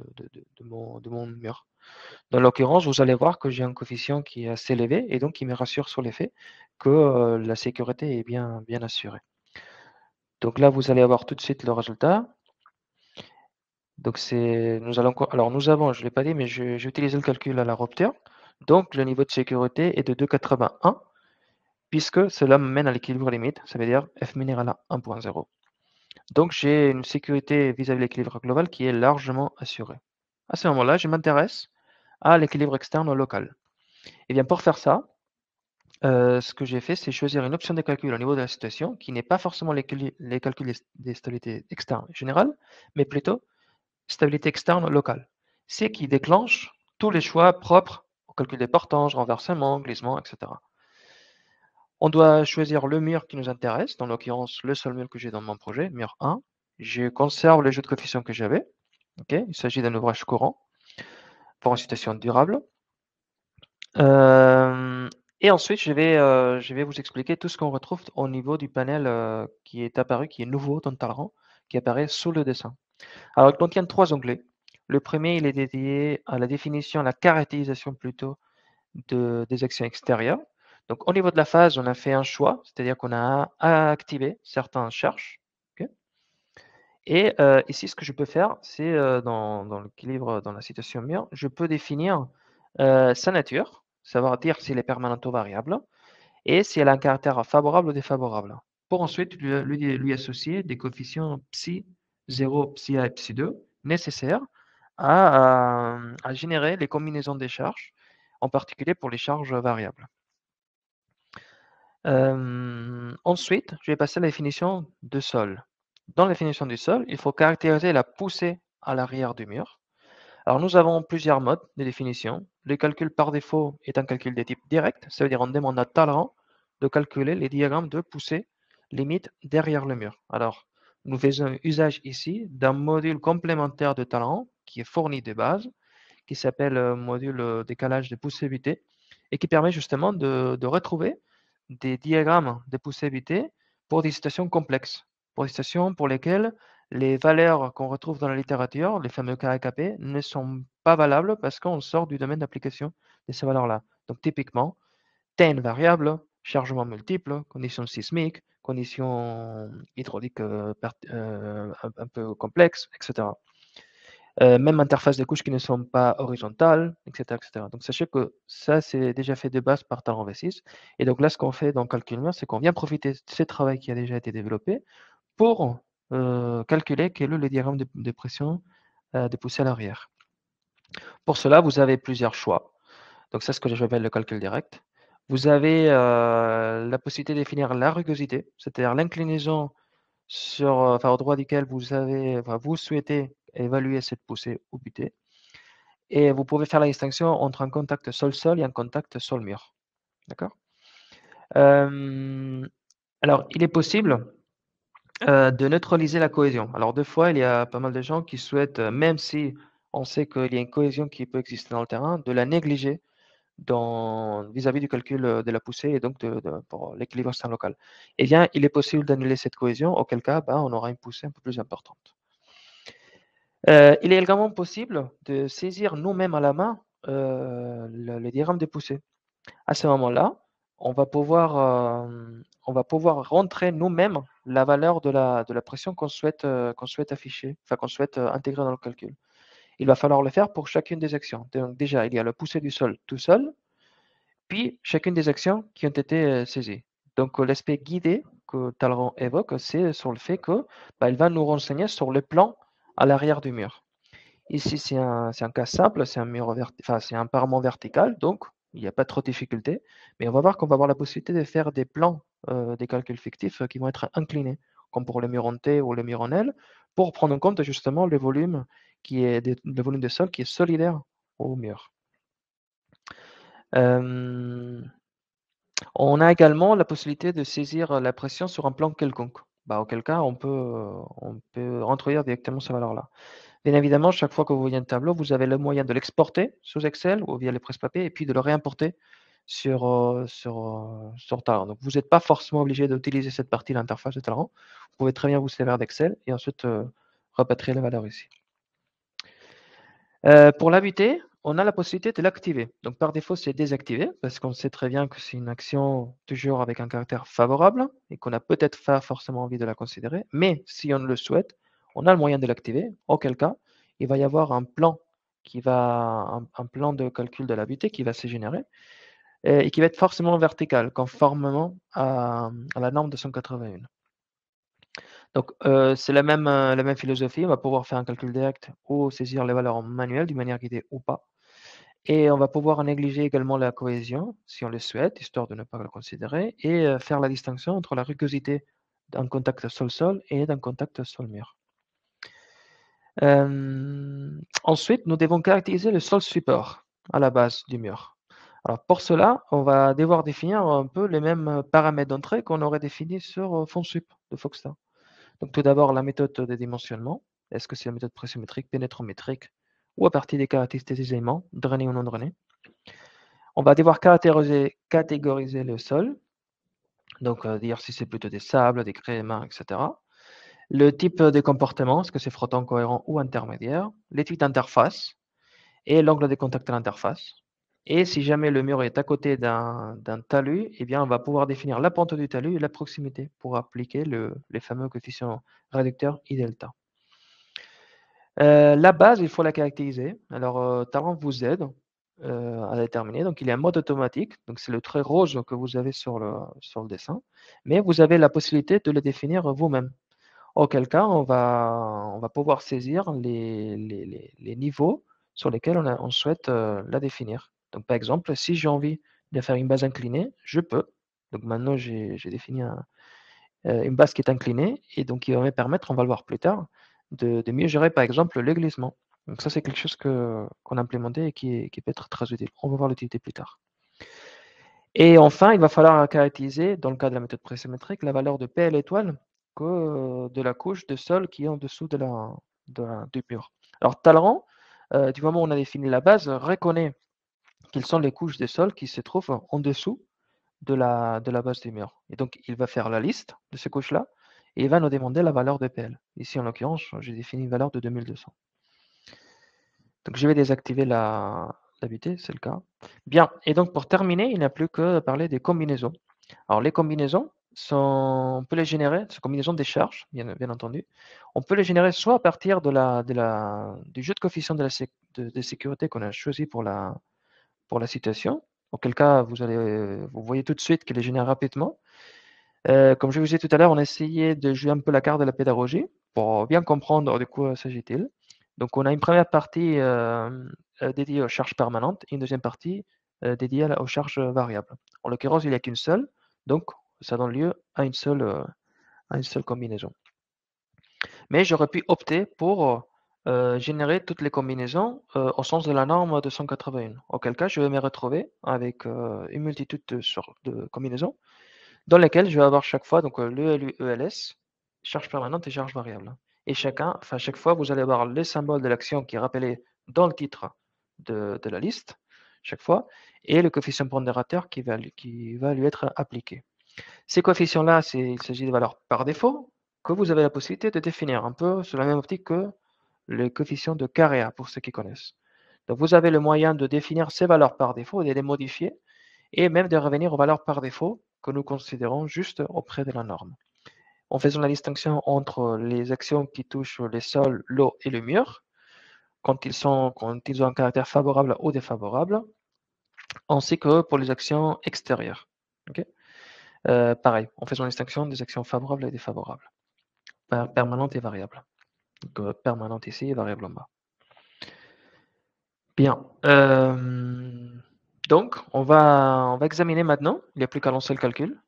mon mur. Dans l'occurrence, vous allez voir que j'ai un coefficient qui est assez élevé et donc qui me rassure sur l'effet que la sécurité est bien assurée. Donc là, vous allez avoir tout de suite le résultat. Donc nous avons, je ne l'ai pas dit, mais j'ai utilisé le calcul à la rupture. Donc le niveau de sécurité est de 2,81. Puisque cela me mène à l'équilibre limite, ça veut dire F minéral à 1.0. Donc j'ai une sécurité vis-à-vis de l'équilibre global qui est largement assurée. À ce moment-là, je m'intéresse à l'équilibre externe local. Et bien pour faire ça, ce que j'ai fait, c'est choisir une option de calcul au niveau de la situation qui n'est pas forcément les calculs des stabilités externes générales, mais plutôt stabilité externe locale. C'est qui déclenche tous les choix propres au calcul des portanges, renversement, glissement, etc. On doit choisir le mur qui nous intéresse, dans l'occurrence le seul mur que j'ai dans mon projet, mur 1. Je conserve le jeu de coefficients que j'avais. Ok, il s'agit d'un ouvrage courant pour une citation durable. Et ensuite, je vais vous expliquer tout ce qu'on retrouve au niveau du panel qui est apparu, qui est nouveau dans Talrand, qui apparaît sous le dessin. Alors, il contient 3 onglets. Le premier, il est dédié à la définition, à la caractérisation plutôt des actions extérieures. Donc, au niveau de la phase, on a fait un choix, c'est-à-dire qu'on a activé certains cherches. Ok. Et ici, ce que je peux faire, c'est dans le livre, dans la citation mur, je peux définir sa nature, savoir dire s'il est permanent ou variable, et si elle a un caractère favorable ou défavorable. Pour ensuite lui associer des coefficients psi 0, psi 1 et psi 2 nécessaires à générer les combinaisons des charges, en particulier pour les charges variables. Ensuite, je vais passer à la définition de sol. Dans la définition du sol, il faut caractériser la poussée à l'arrière du mur. Alors, nous avons plusieurs modes de définition. Le calcul par défaut est un calcul de type direct, ça veut dire on demande à Talrand de calculer les diagrammes de poussée limite derrière le mur. Alors, nous faisons usage ici d'un module complémentaire de Talrand qui est fourni de base, qui s'appelle module décalage de poussée-évité et qui permet justement de retrouver des diagrammes de poussée-évité pour des situations complexes, pour des situations pour lesquelles les valeurs qu'on retrouve dans la littérature, les fameux KKP, ne sont pas valables parce qu'on sort du domaine d'application de ces valeurs-là. Donc typiquement, tu as une variable, chargement multiple, conditions sismiques, conditions hydrauliques un peu complexes, etc. Même interfaces de couches qui ne sont pas horizontales, etc., etc. Donc sachez que ça, c'est déjà fait de base par Talent V6. Et donc là, ce qu'on fait dans Calculmur, c'est qu'on vient profiter de ce travail qui a déjà été développé pour calculer quel est le diagramme de pression de poussée à l'arrière. Pour cela, vous avez plusieurs choix. Donc ça, c'est ce que j'appelle le calcul direct. Vous avez la possibilité de définir la rugosité, c'est-à-dire l'inclinaison au droit duquel vous souhaitez évaluer cette poussée ou butée. Et vous pouvez faire la distinction entre un contact sol-sol et un contact sol-mur. D'accord? Alors, il est possible de neutraliser la cohésion. Alors, des fois, il y a pas mal de gens qui souhaitent, même si on sait qu'il y a une cohésion qui peut exister dans le terrain, de la négliger vis-à-vis du calcul de la poussée et donc pour l'équilibre externe local. Eh bien, il est possible d'annuler cette cohésion, auquel cas, on aura une poussée un peu plus importante. Il est également possible de saisir nous-mêmes à la main le diagramme des poussées. À ce moment-là, on va pouvoir rentrer nous-mêmes la valeur de la pression qu'on souhaite afficher, enfin qu'on souhaite intégrer dans le calcul. Il va falloir le faire pour chacune des actions. Donc déjà, il y a le poussée du sol tout seul, puis chacune des actions qui ont été saisies. Donc l'aspect guidé que Talleyrand évoque, c'est sur le fait que il va nous renseigner sur le plan à l'arrière du mur. Ici, c'est un cas simple, c'est un c'est un parement vertical, donc il n'y a pas trop de difficultés. Mais on va voir qu'on va avoir la possibilité de faire des plans, des calculs fictifs qui vont être inclinés, comme pour le mur en T ou le mur en L, pour prendre en compte justement le volume le volume de sol qui est solidaire au mur. Euh, on a également la possibilité de saisir la pression sur un plan quelconque. Auquel cas, on peut introduire directement ces valeurs-là. Bien évidemment, chaque fois que vous voyez un tableau, vous avez le moyen de l'exporter sous Excel ou via les presse-papiers et puis de le réimporter sur Talent. Donc, vous n'êtes pas forcément obligé d'utiliser cette partie de l'interface de Talent. Vous pouvez très bien vous servir d'Excel et ensuite repatrier les valeurs ici. Pour l'habiter, on a la possibilité de l'activer. Donc, par défaut, c'est désactivé parce qu'on sait très bien que c'est une action toujours avec un caractère favorable et qu'on n'a peut-être pas forcément envie de la considérer. Mais si on le souhaite, on a le moyen de l'activer, auquel cas, il va y avoir un plan un plan de calcul de l'habité qui va se générer et qui va être forcément vertical, conformément à la norme de 181. Donc, c'est la même philosophie. On va pouvoir faire un calcul direct ou saisir les valeurs en manuel, d'une manière guidée ou pas. Et on va pouvoir négliger également la cohésion, si on le souhaite, histoire de ne pas la considérer, et faire la distinction entre la rugosité d'un contact sol-sol et d'un contact sol-mur. Ensuite, nous devons caractériser le sol support à la base du mur. Alors pour cela, on va devoir définir un peu les mêmes paramètres d'entrée qu'on aurait définis sur FONSUP de Foxstar. Donc tout d'abord, la méthode de dimensionnement. Est-ce que c'est la méthode pressométrique, pénétrométrique ou à partir des caractéristiques des éléments, drainés ou non drainés? On va devoir catégoriser le sol, donc dire si c'est plutôt des sables, des créments, etc. Le type de comportement, est-ce que c'est frottant, cohérent ou intermédiaire? Les types d'interface et l'angle de contact à l'interface. Et si jamais le mur est à côté d'un talus, eh bien, on va pouvoir définir la pente du talus et la proximité pour appliquer les fameux coefficients réducteurs I delta. La base, il faut la caractériser. Alors, Talent vous aide à la déterminer. Donc, il y a un mode automatique. Donc, c'est le trait rose que vous avez sur le dessin. Mais vous avez la possibilité de le définir vous-même. Auquel cas, on va pouvoir saisir les niveaux sur lesquels on souhaite la définir. Donc, par exemple, si j'ai envie de faire une base inclinée, je peux. Donc, maintenant, j'ai défini une base qui est inclinée et donc qui va me permettre, on va le voir plus tard, de mieux gérer, par exemple, le glissement. Donc, ça, c'est quelque chose qu'on a implémenté et qui peut être très utile. On va voir l'utilité plus tard. Et enfin, il va falloir caractériser, dans le cas de la méthode pressymétrique, la valeur de PL étoile de la couche de sol qui est en dessous du mur. Alors, Talrand, du moment où on a défini la base, reconnaît quelles sont les couches de sol qui se trouvent en dessous de la base du mur. Et donc, il va faire la liste de ces couches-là et il va nous demander la valeur de PL. Ici, en l'occurrence, j'ai défini une valeur de 2200. Donc, je vais désactiver la butée, c'est le cas. Bien, et donc pour terminer, il n'y a plus que parler des combinaisons. Alors, les combinaisons, on peut les générer, ces combinaisons des charges, bien entendu. On peut les générer soit à partir du jeu de coefficients de sécurité qu'on a choisi pour la situation, auquel cas vous voyez tout de suite qu'il les génère rapidement. Comme je vous disais tout à l'heure, on a essayé de jouer un peu la carte de la pédagogie pour bien comprendre de quoi s'agit-il. Donc, on a une première partie dédiée aux charges permanentes et une deuxième partie dédiée aux charges variables. En l'occurrence, il n'y a qu'une seule, donc ça donne lieu à une seule combinaison. Mais j'aurais pu opter pour générer toutes les combinaisons au sens de la norme 281. Auquel cas, je vais me retrouver avec une multitude de combinaisons dans lesquelles je vais avoir chaque fois donc l'ELU, ELS, charge permanente et charge variable. Et chaque fois, vous allez avoir les symboles de l'action qui est rappelé dans le titre de la liste, chaque fois, et le coefficient pondérateur qui va lui être appliqué. Ces coefficients-là, il s'agit de valeurs par défaut que vous avez la possibilité de définir un peu sur la même optique que le coefficient de Carré pour ceux qui connaissent. Donc, vous avez le moyen de définir ces valeurs par défaut et de les modifier et même de revenir aux valeurs par défaut que nous considérons juste auprès de la norme. En faisant la distinction entre les actions qui touchent les sols, l'eau et le mur, quand ils ont un caractère favorable ou défavorable, ainsi que pour les actions extérieures. Ok. Pareil, en faisant la distinction des actions favorables et défavorables, permanentes et variables. Donc, permanente ici et variable en bas. Bien. Donc, on va examiner maintenant. Il n'y a plus qu'à lancer le calcul.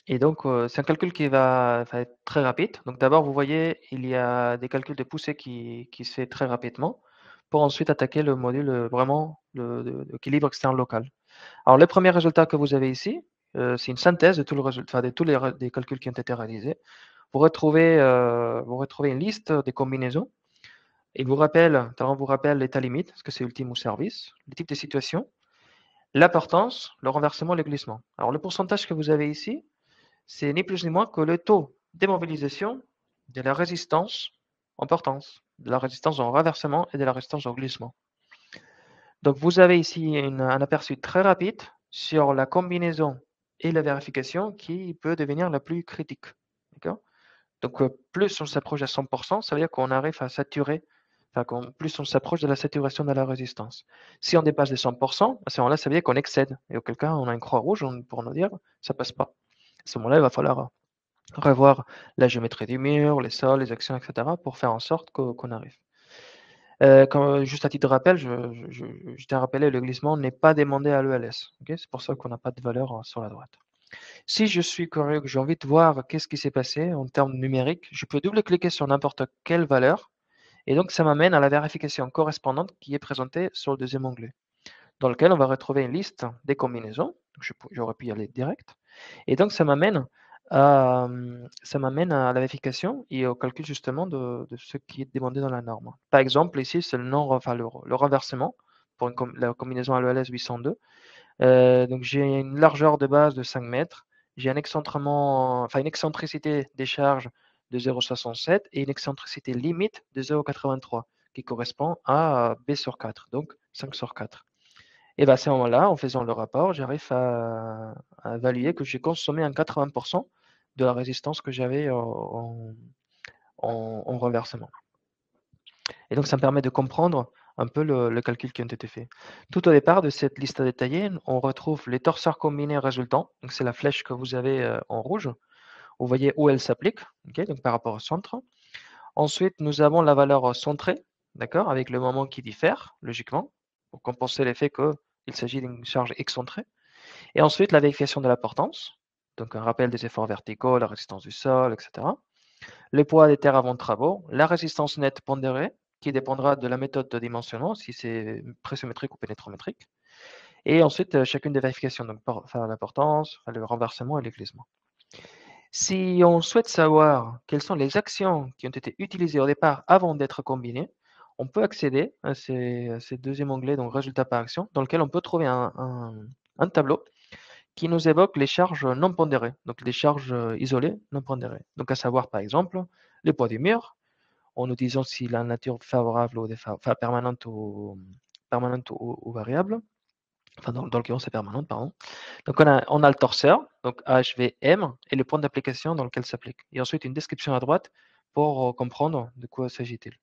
Et donc, c'est un calcul qui va être très rapide. Donc d'abord, vous voyez, il y a des calculs de poussée qui se fait très rapidement pour ensuite attaquer le module, vraiment l'équilibre externe local. Alors le premier résultat que vous avez ici, c'est une synthèse de tout le résultat, de tous des calculs qui ont été réalisés. Vous retrouvez une liste des combinaisons. Talon vous rappelle l'état limite, est-ce que c'est ultime ou service, le type de situation, l'importance, le renversement, le glissement. Alors le pourcentage que vous avez ici, c'est ni plus ni moins que le taux démobilisation de la résistance en portance, de la résistance en renversement et de la résistance au glissement. Donc vous avez ici un aperçu très rapide sur la combinaison et la vérification qui peut devenir la plus critique. Donc plus on s'approche à 100%, ça veut dire qu'on arrive à saturer, plus on s'approche de la saturation de la résistance. Si on dépasse les 100%, à ce moment-là, ça veut dire qu'on excède. Et auquel cas, on a une croix rouge pour nous dire ça passe pas. À ce moment-là, il va falloir revoir la géométrie du mur, les sols, les actions, etc. pour faire en sorte qu'on arrive. Juste à titre de rappel, je t'ai rappelé, le glissement n'est pas demandé à l'ELS. C'est pour ça qu'on n'a pas de valeur sur la droite. Si je suis curieux, que j'ai envie de voir qu'est-ce qui s'est passé en termes numériques, je peux double-cliquer sur n'importe quelle valeur et donc ça m'amène à la vérification correspondante qui est présentée sur le deuxième onglet. dans lequel on va retrouver une liste des combinaisons. J'aurais pu y aller direct. Et donc, ça m'amène à la vérification et au calcul justement de ce qui est demandé dans la norme. Par exemple, ici, c'est le nombre, enfin le renversement pour la combinaison ALELS 802. Donc, j'ai une largeur de base de 5 mètres. J'ai un excentrement, enfin une excentricité des charges de 0,67 et une excentricité limite de 0,83 qui correspond à B sur 4, donc 5 sur 4. Et bien à ce moment-là, en faisant le rapport, j'arrive à évaluer que j'ai consommé un 80% de la résistance que j'avais en renversement. Et donc, ça me permet de comprendre un peu le calcul qui ont été faits. Tout au départ de cette liste détaillée, on retrouve les torseurs combinés résultants. Donc, c'est la flèche que vous avez en rouge. Vous voyez où elle s'applique, donc par rapport au centre. Ensuite, nous avons la valeur centrée, d'accord, avec le moment qui diffère, logiquement, pour compenser l'effet qu'il s'agit d'une charge excentrée. Et ensuite, la vérification de la portance, donc un rappel des efforts verticaux, la résistance du sol, etc. Le poids des terres avant travaux, la résistance nette pondérée, qui dépendra de la méthode de dimensionnement, si c'est pressométrique ou pénétrométrique. Et ensuite, chacune des vérifications, donc la portance, le renversement et le glissement. Si on souhaite savoir quelles sont les actions qui ont été utilisées au départ avant d'être combinées, on peut accéder à ces deuxième onglet, donc résultats par action, dans lequel on peut trouver un tableau qui nous évoque les charges non pondérées, donc les charges isolées non pondérées. Donc à savoir par exemple le poids du mur, en nous disant si la nature favorable ou enfin, permanente ou variable. Enfin, dans l'occurrence, c'est permanente, pardon. Donc, on a le torseur, donc HVM, et le point d'application dans lequel s'applique. Et ensuite, une description à droite pour comprendre de quoi s'agit-il.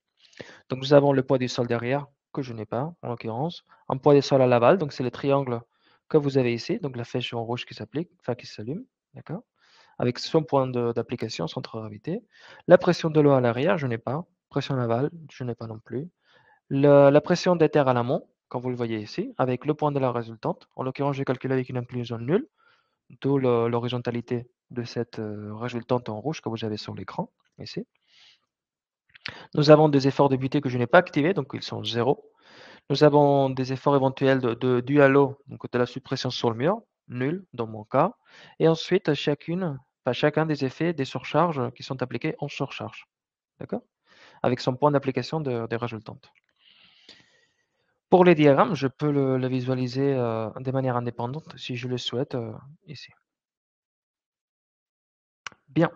Donc, nous avons le poids du sol derrière, que je n'ai pas, en l'occurrence. Un poids du sol à l'aval, donc c'est le triangle que vous avez ici, donc la flèche en rouge qui s'applique, enfin qui s'allume, d'accord, avec son point d'application, centre de gravité. La pression de l'eau à l'arrière, je n'ai pas. Pression aval, je n'ai pas non plus. La pression des terres à l'amont, comme vous le voyez ici, avec le point de la résultante. En l'occurrence, j'ai calculé avec une inclusion nulle, d'où l'horizontalité de cette résultante en rouge que vous avez sur l'écran, ici. Nous avons des efforts de butée que je n'ai pas activés, donc ils sont 0. Nous avons des efforts éventuels dus à l'eau, donc de la suppression sur le mur, nul dans mon cas. Et ensuite, chacun des effets des surcharges qui sont appliqués en surcharge. D'accord? Avec son point d'application des résultantes. Pour les diagrammes, je peux le visualiser de manière indépendante si je le souhaite ici. Bien.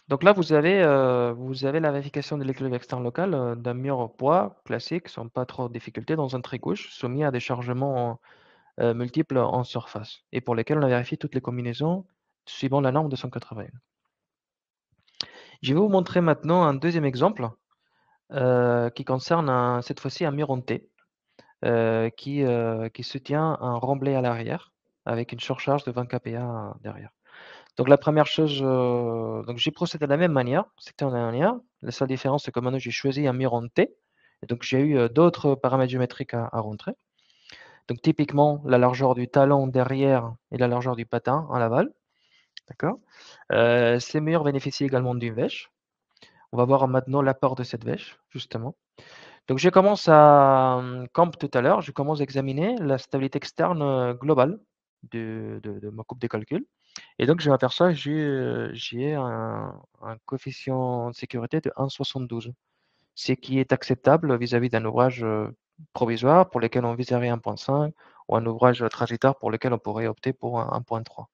Donc là, vous avez la vérification de l'équilibre externe local d'un mur poids classique, sans pas trop de difficultés, dans un trait gauche, soumis à des chargements multiples en surface, et pour lesquels on vérifie toutes les combinaisons suivant la norme de 181. Je vais vous montrer maintenant un deuxième exemple qui concerne cette fois-ci un mur en T. Qui soutient un remblai à l'arrière avec une surcharge de 20 kPa derrière. Donc la première chose, donc j'ai procédé de la même manière, c'était en dernière. La seule différence, c'est que maintenant j'ai choisi un mur en T. Et donc j'ai eu d'autres paramètres géométriques à rentrer. Donc typiquement la largeur du talon derrière et la largeur du patin à l'aval. D'accord. Ces murs bénéficient également d'une vèche. On va voir maintenant l'apport de cette vèche, justement. Donc je commence comme tout à l'heure, je commence à examiner la stabilité externe globale de ma coupe de calcul. Et donc je m'aperçois que j'ai un coefficient de sécurité de 1,72, ce qui est acceptable vis-à-vis d'un ouvrage provisoire pour lequel on viserait 1,5 ou un ouvrage transitoire pour lequel on pourrait opter pour 1,3.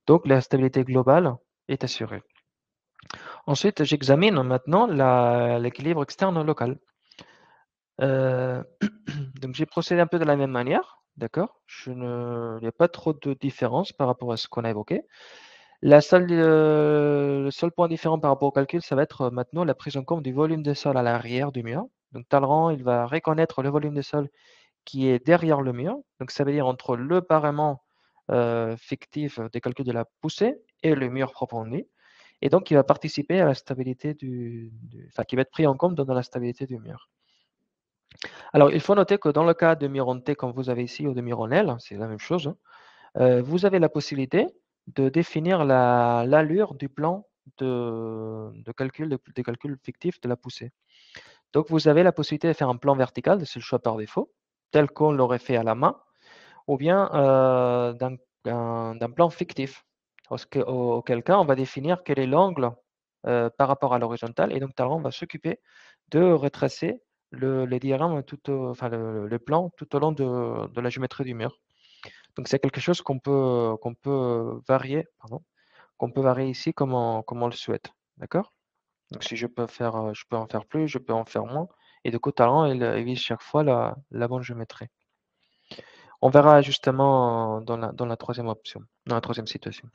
Donc la stabilité globale est assurée. Ensuite, j'examine maintenant l'équilibre externe local. Donc j'ai procédé un peu de la même manière, d'accord? Il n'y a pas trop de différence par rapport à ce qu'on a évoqué. Le seul point différent par rapport au calcul, ça va être maintenant la prise en compte du volume de sol à l'arrière du mur. Donc Talleyrand, il va reconnaître le volume de sol qui est derrière le mur. Donc ça veut dire entre le parement fictif des calculs de la poussée et le mur proprement dit. Et donc il va participer à la stabilité enfin qui va être pris en compte dans la stabilité du mur. Alors, il faut noter que dans le cas de mur en T, comme vous avez ici, ou de mur en L, c'est la même chose, vous avez la possibilité de définir l'allure du plan de calcul, des calculs fictifs de la poussée. Donc, vous avez la possibilité de faire un plan vertical, c'est le choix par défaut, tel qu'on l'aurait fait à la main, ou bien d'un plan fictif, auquel cas on va définir quel est l'angle par rapport à l'horizontale, et donc Talrand va s'occuper de retracer les diagrammes, enfin le plan tout au long de la géométrie du mur. Donc c'est quelque chose qu'on peut varier, pardon, qu'on peut varier ici comme on le souhaite. D'accord? Donc si je peux en faire plus, je peux en faire moins. Et de coup, Talrand, il vise chaque fois la bonne géométrie. On verra justement dans la troisième option, dans la troisième situation.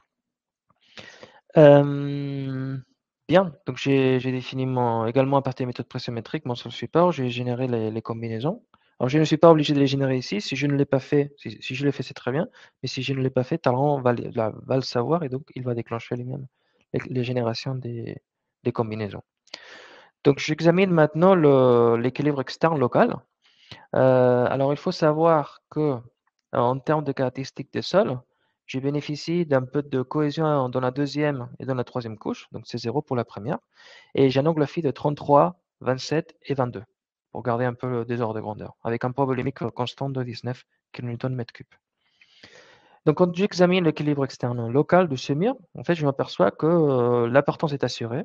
Bien, donc j'ai défini également à partir des méthodes pressométriques mon seul support, j'ai généré les combinaisons. Alors je ne suis pas obligé de les générer ici, si je ne l'ai pas fait, si je l'ai fait c'est très bien, mais si je ne l'ai pas fait, Talrand va le savoir et donc il va déclencher lui-même les générations des combinaisons. Donc j'examine maintenant l'équilibre externe local. Alors il faut savoir que, en termes de caractéristiques des sols, je bénéficie d'un peu de cohésion dans la deuxième et dans la troisième couche, donc c'est 0 pour la première, et j'ai un angle phi de 33, 27 et 22, pour garder un peu le désordre de grandeur, avec un poids volumique constant de 19 kN/m3. Donc quand j'examine l'équilibre externe local de ce mur, en fait je m'aperçois que la portance est assurée,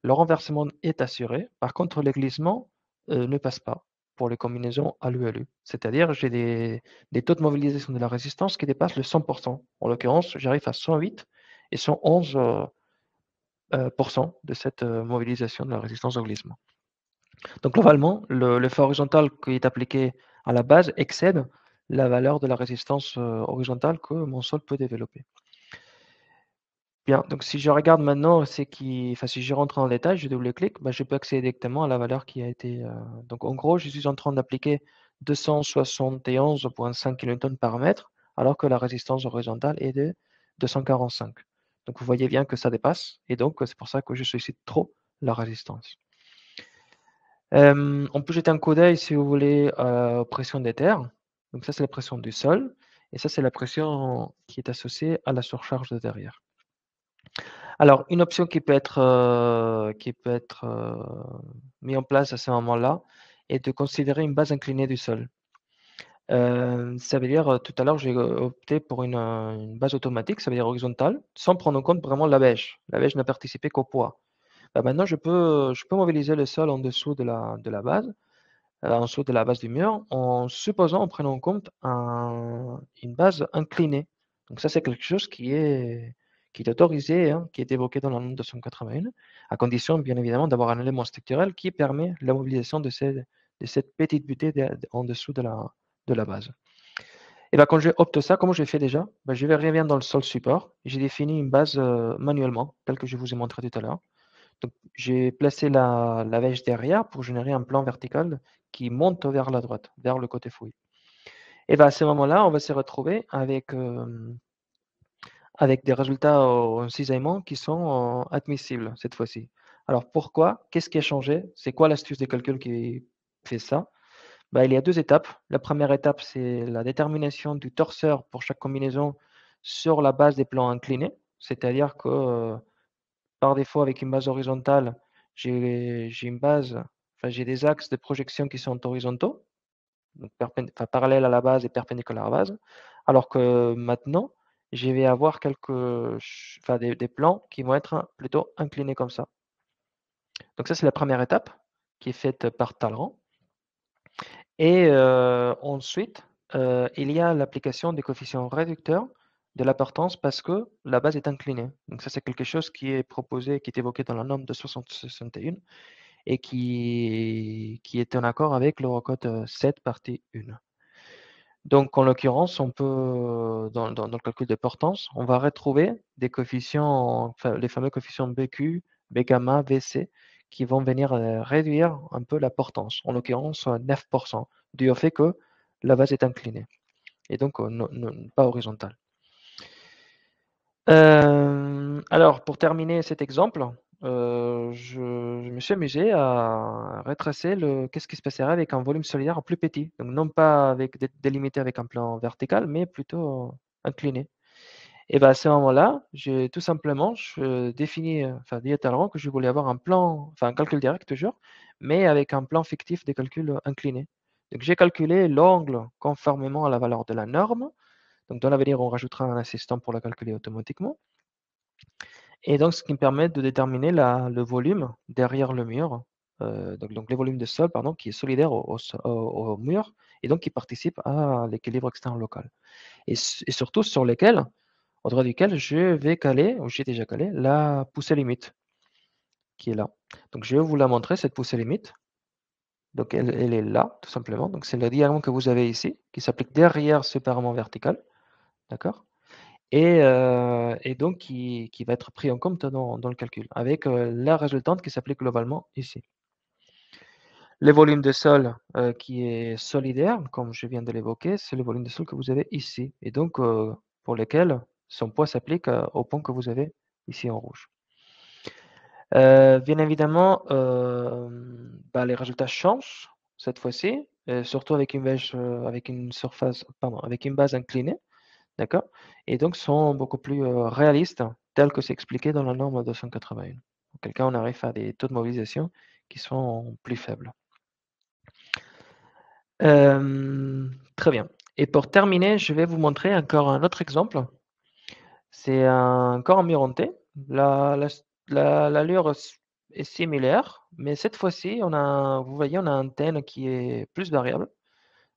le renversement est assuré. Par contre, le glissement ne passe pas pour les combinaisons ALU-ALU. C'est-à-dire, j'ai des taux de mobilisation de la résistance qui dépassent le 100%. En l'occurrence, j'arrive à 108 et 111 de cette mobilisation de la résistance au glissement. Donc, globalement, l'effort horizontal qui est appliqué à la base excède la valeur de la résistance horizontale que mon sol peut développer. Bien, donc si je regarde maintenant, enfin, si je rentre en détail, je double-clique, bah, je peux accéder directement à la valeur qui a été. Donc en gros, je suis en train d'appliquer 271,5 kN par mètre, alors que la résistance horizontale est de 245. Donc vous voyez bien que ça dépasse, et donc c'est pour ça que je sollicite trop la résistance. On peut jeter un coup d'œil, si vous voulez, aux pressions des terres. Donc ça, c'est la pression du sol, et ça, c'est la pression qui est associée à la surcharge de derrière. Alors, une option qui peut être mise en place à ce moment-là est de considérer une base inclinée du sol. Ça veut dire, tout à l'heure, j'ai opté pour une base automatique, ça veut dire horizontale, sans prendre en compte vraiment la bêche. La bêche n'a participé qu'au poids. Bah, maintenant, je peux mobiliser le sol en dessous de la base, en dessous de la base du mur, en prenant en compte une base inclinée. Donc ça, c'est quelque chose qui est autorisé, hein, qui est évoqué dans la norme 281, à condition, bien évidemment, d'avoir un élément structurel qui permet la mobilisation de cette petite butée en dessous de la base. Et ben, quand je opte ça, comme j'ai fait déjà, ben, je vais revenir dans le sol support. J'ai défini une base manuellement, telle que je vous ai montré tout à l'heure. Donc, j'ai placé la bêche derrière pour générer un plan vertical qui monte vers la droite, vers le côté fouille. Et ben, à ce moment-là, on va se retrouver avec des résultats en cisaillement qui sont admissibles cette fois-ci. Alors pourquoi? Qu'est-ce qui a changé? C'est quoi l'astuce de calcul qui fait ça? Ben, il y a deux étapes. La première étape, c'est la détermination du torseur pour chaque combinaison sur la base des plans inclinés. C'est-à-dire que par défaut, avec une base horizontale, j'ai une base, enfin, j'ai des axes de projection qui sont horizontaux, donc enfin, parallèles à la base et perpendiculaires à la base, alors que maintenant, je vais avoir enfin, des plans qui vont être plutôt inclinés comme ça. Donc ça, c'est la première étape qui est faite par Talrand. Et ensuite, il y a l'application des coefficients réducteurs de la partance parce que la base est inclinée. Donc ça, c'est quelque chose qui est proposé, qui est évoqué dans la norme de 61 et qui est en accord avec l'Eurocode 7 partie 1. Donc en l'occurrence, on peut, dans le calcul de portance, on va retrouver des coefficients, enfin les fameux coefficients BQ, B-gamma, VC, qui vont venir réduire un peu la portance, en l'occurrence 9%, dû au fait que la base est inclinée et donc pas horizontale. Alors, pour terminer cet exemple, je me suis amusé à retracer qu'est-ce qui se passerait avec un volume solidaire plus petit. Donc, non pas délimité avec un plan vertical, mais plutôt incliné. Et ben, à ce moment-là, j'ai tout simplement défini, enfin, dit à Talleyrand que je voulais avoir un plan, enfin, un calcul direct toujours, mais avec un plan fictif des calculs inclinés. Donc j'ai calculé l'angle conformément à la valeur de la norme. Donc dans l'avenir, on rajoutera un assistant pour la calculer automatiquement. Et donc ce qui me permet de déterminer le volume derrière le mur, donc le volume de sol, pardon, qui est solidaire au mur et donc qui participe à l'équilibre externe local. Et surtout sur lesquels, au droit duquel je vais caler, ou j'ai déjà calé, la poussée limite qui est là. Donc je vais vous la montrer, cette poussée limite. Donc elle est là, tout simplement. Donc c'est le diagramme que vous avez ici, qui s'applique derrière ce parement vertical, d'accord? Et donc qui va être pris en compte dans le calcul, avec la résultante qui s'applique globalement ici. Le volume de sol qui est solidaire, comme je viens de l'évoquer, c'est le volume de sol que vous avez ici, et donc pour lequel son poids s'applique au point que vous avez ici en rouge. Bien évidemment, les résultats changent cette fois-ci, surtout avec avec une surface, pardon, avec une base inclinée, d'accord? Et donc sont beaucoup plus réalistes, tel que c'est expliqué dans la norme 281. Auquel cas, on arrive à des taux de mobilisation qui sont plus faibles. Très bien. Et pour terminer, je vais vous montrer encore un autre exemple. C'est encore en mironté. L'allure est similaire, mais cette fois-ci, vous voyez, on a un thème qui est plus variable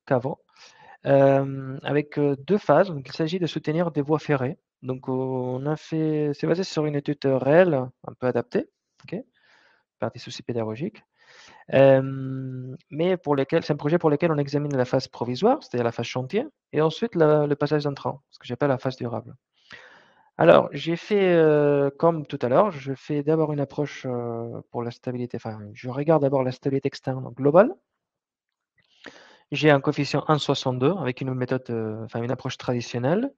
qu'avant, avec 2 phases. Donc il s'agit de soutenir des voies ferrées. Donc c'est basé sur une étude réelle, un peu adaptée, OK, par des soucis pédagogiques. Mais c'est un projet pour lequel on examine la phase provisoire, c'est-à-dire la phase chantier, et ensuite le passage d'entrant, ce que j'appelle la phase durable. Alors, j'ai fait, comme tout à l'heure, je fais d'abord une approche, pour la stabilité, enfin, je regarde d'abord la stabilité externe globale. J'ai un coefficient 1,62 avec une méthode, enfin une approche traditionnelle,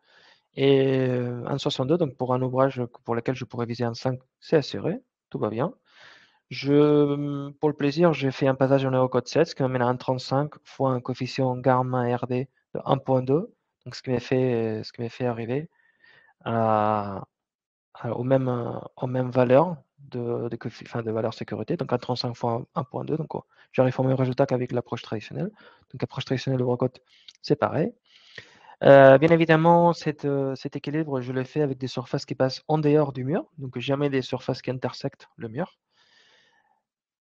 et 1,62, donc pour un ouvrage pour lequel je pourrais viser un 5, c'est assuré, tout va bien. Pour le plaisir, j'ai fait un passage en Eurocode 7, ce qui m'amène à 1,35 fois un coefficient gamma RD de 1,2, donc ce qui m'a fait arriver à aux mêmes valeurs de valeur sécurité, donc 1,35 fois 1,2, donc j'arrive au même résultat qu'avec l'approche traditionnelle. Donc l'approche traditionnelle Eurocode, c'est pareil. Bien évidemment, cet équilibre, je le fais avec des surfaces qui passent en dehors du mur, donc jamais des surfaces qui intersectent le mur.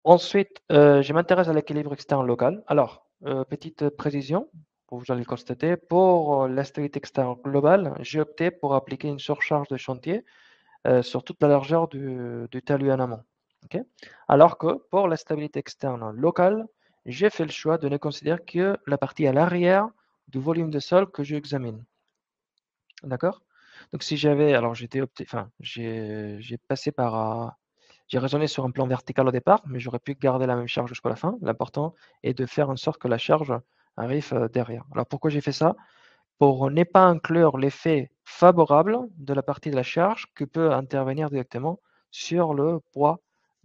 Ensuite, je m'intéresse à l'équilibre externe local. Alors, petite précision, vous allez le constater, pour la stabilité externe globale, j'ai opté pour appliquer une surcharge de chantier sur toute la largeur du talus en amont. OK? Alors que pour la stabilité externe locale, j'ai fait le choix de ne considérer que la partie à l'arrière du volume de sol que j'examine. D'accord? Donc si j'avais alors j'étais opté enfin, j'ai passé par, j'ai raisonné sur un plan vertical au départ, mais j'aurais pu garder la même charge jusqu'à la fin. L'important est de faire en sorte que la charge arrive, derrière. Alors pourquoi j'ai fait ça? Pour ne pas inclure l'effet favorable de la partie de la charge qui peut intervenir directement sur le poids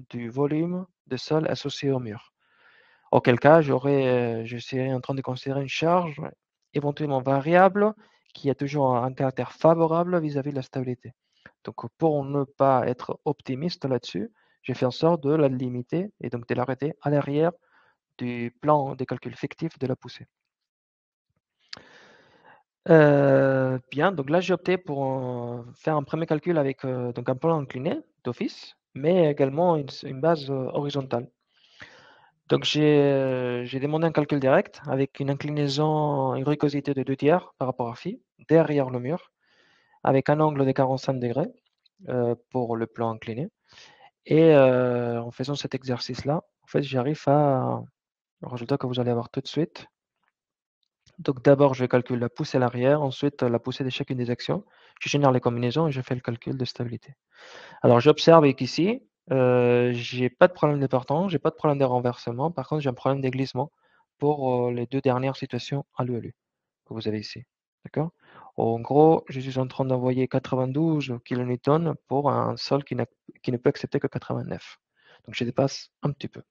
du volume de sol associé au mur. Auquel cas, je serais en train de considérer une charge éventuellement variable qui a toujours un caractère favorable vis-à-vis de la stabilité. Donc, pour ne pas être optimiste là-dessus, j'ai fait en sorte de la limiter et donc de l'arrêter à l'arrière du plan des calculs fictifs de la poussée. Bien, donc là, j'ai opté pour faire un premier calcul avec donc un plan incliné d'office, mais également une base horizontale. Donc j'ai demandé un calcul direct avec une inclinaison, une rugosité de 2 tiers par rapport à phi, derrière le mur, avec un angle de 45 degrés pour le plan incliné. Et en faisant cet exercice-là, en fait, j'arrive à au résultat que vous allez avoir tout de suite. Donc d'abord, je calcule la poussée à l'arrière, ensuite la poussée de chacune des actions. Je génère les combinaisons et je fais le calcul de stabilité. Alors j'observe qu'ici, j'ai pas de problème de portant, j'ai pas de problème de renversement. Par contre, j'ai un problème de glissement pour, les 2 dernières situations à l'ULU que vous avez ici. D'accord? En gros, je suis en train d'envoyer 92 kilonewtons pour un sol qui ne peut accepter que 89. Donc je dépasse un petit peu.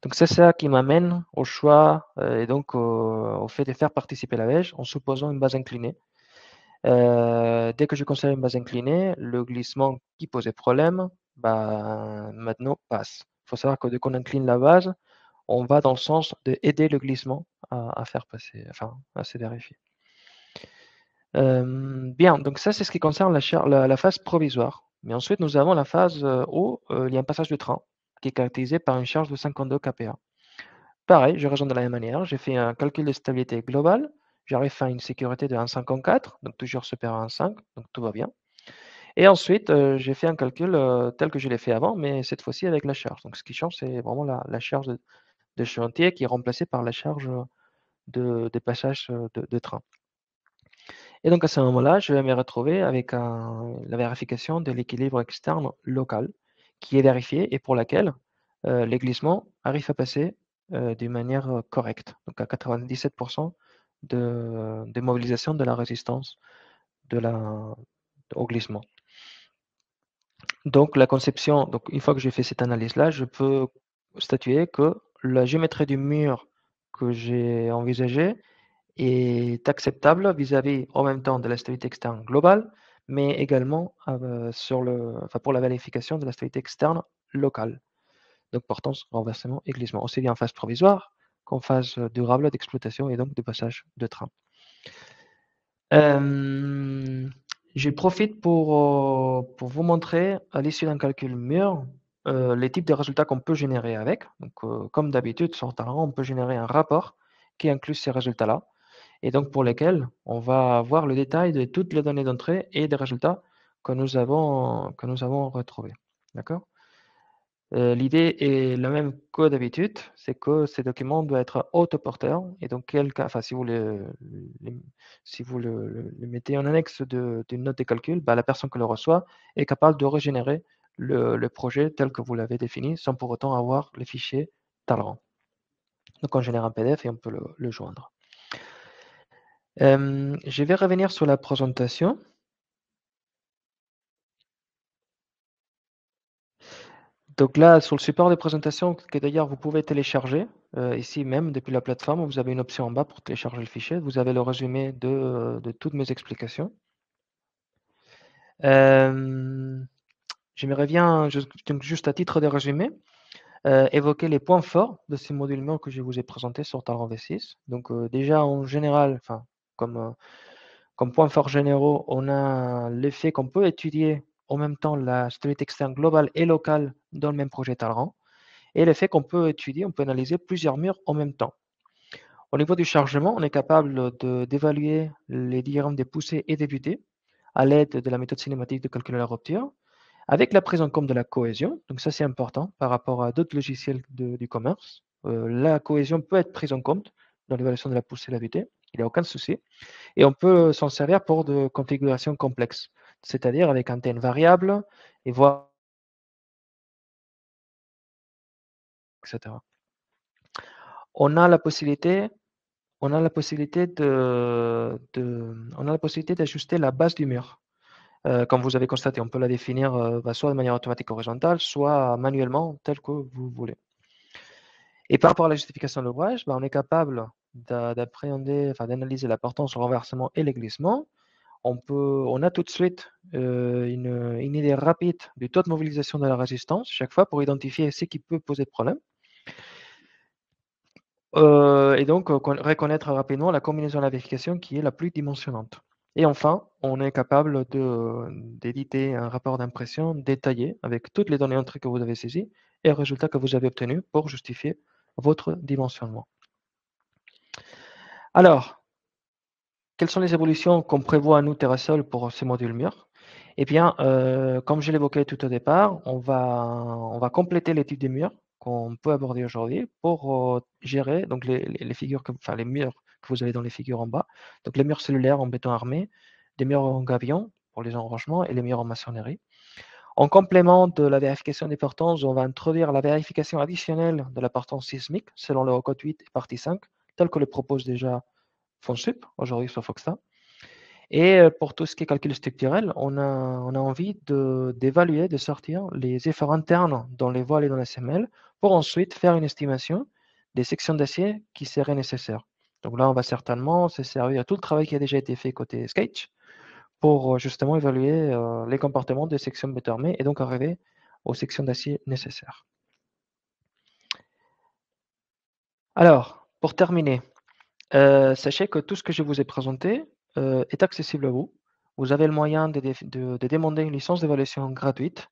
Donc c'est ça qui m'amène au choix, et donc au fait de faire participer la wège en supposant une base inclinée. Dès que je considère une base inclinée, le glissement qui posait problème, maintenant passe. Il faut savoir que dès qu'on incline la base, on va dans le sens d'aider le glissement à faire passer, enfin, à se vérifier. Bien, donc ça, c'est ce qui concerne la phase provisoire. Mais ensuite, nous avons la phase où il y a un passage de train qui est caractérisé par une charge de 52 kPa. Pareil, je raisonne de la même manière. J'ai fait un calcul de stabilité globale. J'arrive à une sécurité de 1,54, donc toujours supérieur à 1,5, donc tout va bien. Et ensuite, j'ai fait un calcul tel que je l'ai fait avant, mais cette fois-ci avec la charge. Donc ce qui change, c'est vraiment la charge de chantier qui est remplacée par la charge des passages de train. Et donc à ce moment-là, je vais me retrouver avec la vérification de l'équilibre externe local qui est vérifié et pour laquelle les glissements arrivent à passer d'une manière correcte, donc à 97% de mobilisation de la résistance de au glissement. Donc la conception, donc une fois que j'ai fait cette analyse-là, je peux statuer que la géométrie du mur que j'ai envisagé est acceptable vis-à-vis en même temps de la stabilité externe globale, mais également pour la vérification de la stabilité externe locale, donc portance, renversement et glissement, aussi bien en phase provisoire qu'en phase durable d'exploitation et donc de passage de train. Euh, je profite pour vous montrer à l'issue d'un calcul mûr les types de résultats qu'on peut générer avec. Donc, comme d'habitude, sur Talent, on peut générer un rapport qui inclut ces résultats-là et donc pour lesquels on va voir le détail de toutes les données d'entrée et des résultats que nous avons retrouvés. D'accord? L'idée est la même que d'habitude, c'est que ces documents doivent être autoporteurs et donc enfin, si vous le mettez en annexe d'une note de calcul, bah, la personne qui le reçoit est capable de régénérer le projet tel que vous l'avez défini sans pour autant avoir les fichiers Talrand. Donc on génère un PDF et on peut le joindre. Je vais revenir sur la présentation. Donc là, sur le support de présentation, que d'ailleurs vous pouvez télécharger, ici même depuis la plateforme, vous avez une option en bas pour télécharger le fichier. Vous avez le résumé de toutes mes explications. J'aimerais bien, donc juste à titre de résumé, évoquer les points forts de ces modules murs que je vous ai présentés sur Talrand V6. Donc déjà en général, enfin comme points forts généraux, on a l'effet qu'on peut étudier en même temps la stabilité externe globale et locale dans le même projet Talrand. Et le fait qu'on peut étudier, on peut analyser plusieurs murs en même temps. Au niveau du chargement, on est capable d'évaluer les diagrammes des poussées et des butées à l'aide de la méthode cinématique de calcul de la rupture, avec la prise en compte de la cohésion. Donc ça, c'est important par rapport à d'autres logiciels du commerce. La cohésion peut être prise en compte dans l'évaluation de la poussée et de la butée. Il n'y a aucun souci. Et on peut s'en servir pour de configurations complexes, c'est-à-dire avec antenne variable et voire, etc. On a la possibilité on a la possibilité on a la possibilité d'ajuster la base du mur. Comme vous avez constaté, on peut la définir soit de manière automatique horizontale, soit manuellement, tel que vous voulez. Et par rapport à la justification de l'ouvrage, on est capable d'appréhender, enfin d'analyser la portance, le renversement et les glissements. On a tout de suite une idée rapide du taux de mobilisation de la résistance chaque fois pour identifier ce qui peut poser problème. Et donc, reconnaître rapidement la combinaison de la vérification qui est la plus dimensionnante. Et enfin, on est capable d'éditer un rapport d'impression détaillé avec toutes les données entrées que vous avez saisies et le résultat que vous avez obtenu pour justifier votre dimensionnement. Alors, quelles sont les évolutions qu'on prévoit à nous, Terrasol, pour ces modules murs? Eh bien, comme je l'évoquais tout au départ, on va compléter les types de murs qu'on peut aborder aujourd'hui pour gérer donc les figures, enfin les murs que vous avez dans les figures en bas. Donc les murs cellulaires en béton armé, des murs en gabion pour les enrochements et les murs en maçonnerie. En complément de la vérification des portances, on va introduire la vérification additionnelle de la portance sismique selon le code 8 et partie 5, tel que le propose déjà FONSUP aujourd'hui sur Foxta. Et pour tout ce qui est calcul structurel, on a envie d'évaluer, de sortir les efforts internes dans les voiles et dans la semelle pour ensuite faire une estimation des sections d'acier qui seraient nécessaires. Donc là, on va certainement se servir de tout le travail qui a déjà été fait côté Sketch pour justement évaluer les comportements des sections béton armé et donc arriver aux sections d'acier nécessaires. Alors, pour terminer, sachez que tout ce que je vous ai présenté, est accessible à vous. Vous avez le moyen de demander une licence d'évaluation gratuite,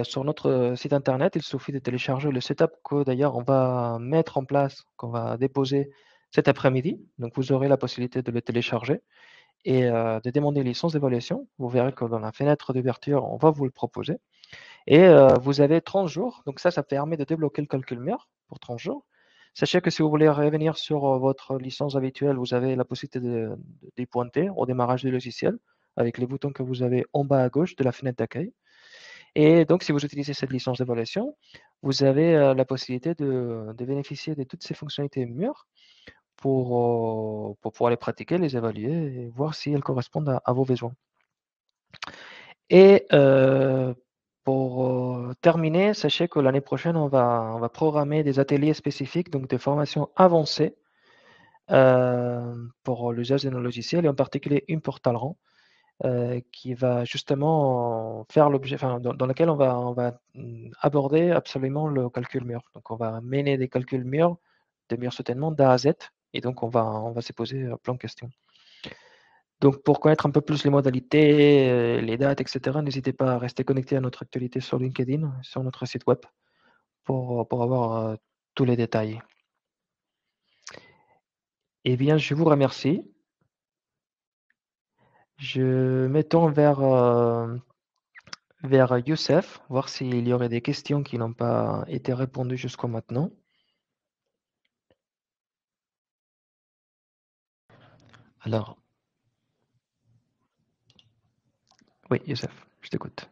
sur notre site internet. Il suffit de télécharger le setup que d'ailleurs on va mettre en place, qu'on va déposer cet après-midi. Donc vous aurez la possibilité de le télécharger et de demander une licence d'évaluation. Vous verrez que dans la fenêtre d'ouverture, on va vous le proposer et vous avez 30 jours. Donc ça permet de débloquer le calcul mûr pour 30 jours. Sachez que si vous voulez revenir sur votre licence habituelle, vous avez la possibilité d'y pointer au démarrage du logiciel avec les boutons que vous avez en bas à gauche de la fenêtre d'accueil. Et donc, si vous utilisez cette licence d'évaluation, vous avez la possibilité de bénéficier de toutes ces fonctionnalités mûres pour pouvoir les pratiquer, les évaluer et voir si elles correspondent à vos besoins. Et pour terminer, sachez que l'année prochaine, on va programmer des ateliers spécifiques, donc des formations avancées pour l'usage de nos logiciels et en particulier une pour Talrand, qui va justement faire l'objet, enfin, dans laquelle on va aborder absolument le calcul mûr. Donc, on va mener des calculs mûrs, des mûrs soutènement d'A à Z, et donc on va se poser plein de questions. Donc, pour connaître un peu plus les modalités, les dates, etc., n'hésitez pas à rester connecté à notre actualité sur LinkedIn, sur notre site web, pour avoir tous les détails. Eh bien, je vous remercie. Je me tourne vers Youssef, voir s'il y aurait des questions qui n'ont pas été répondues jusqu'à maintenant. Alors, Oui, Youssef, je t'écoute.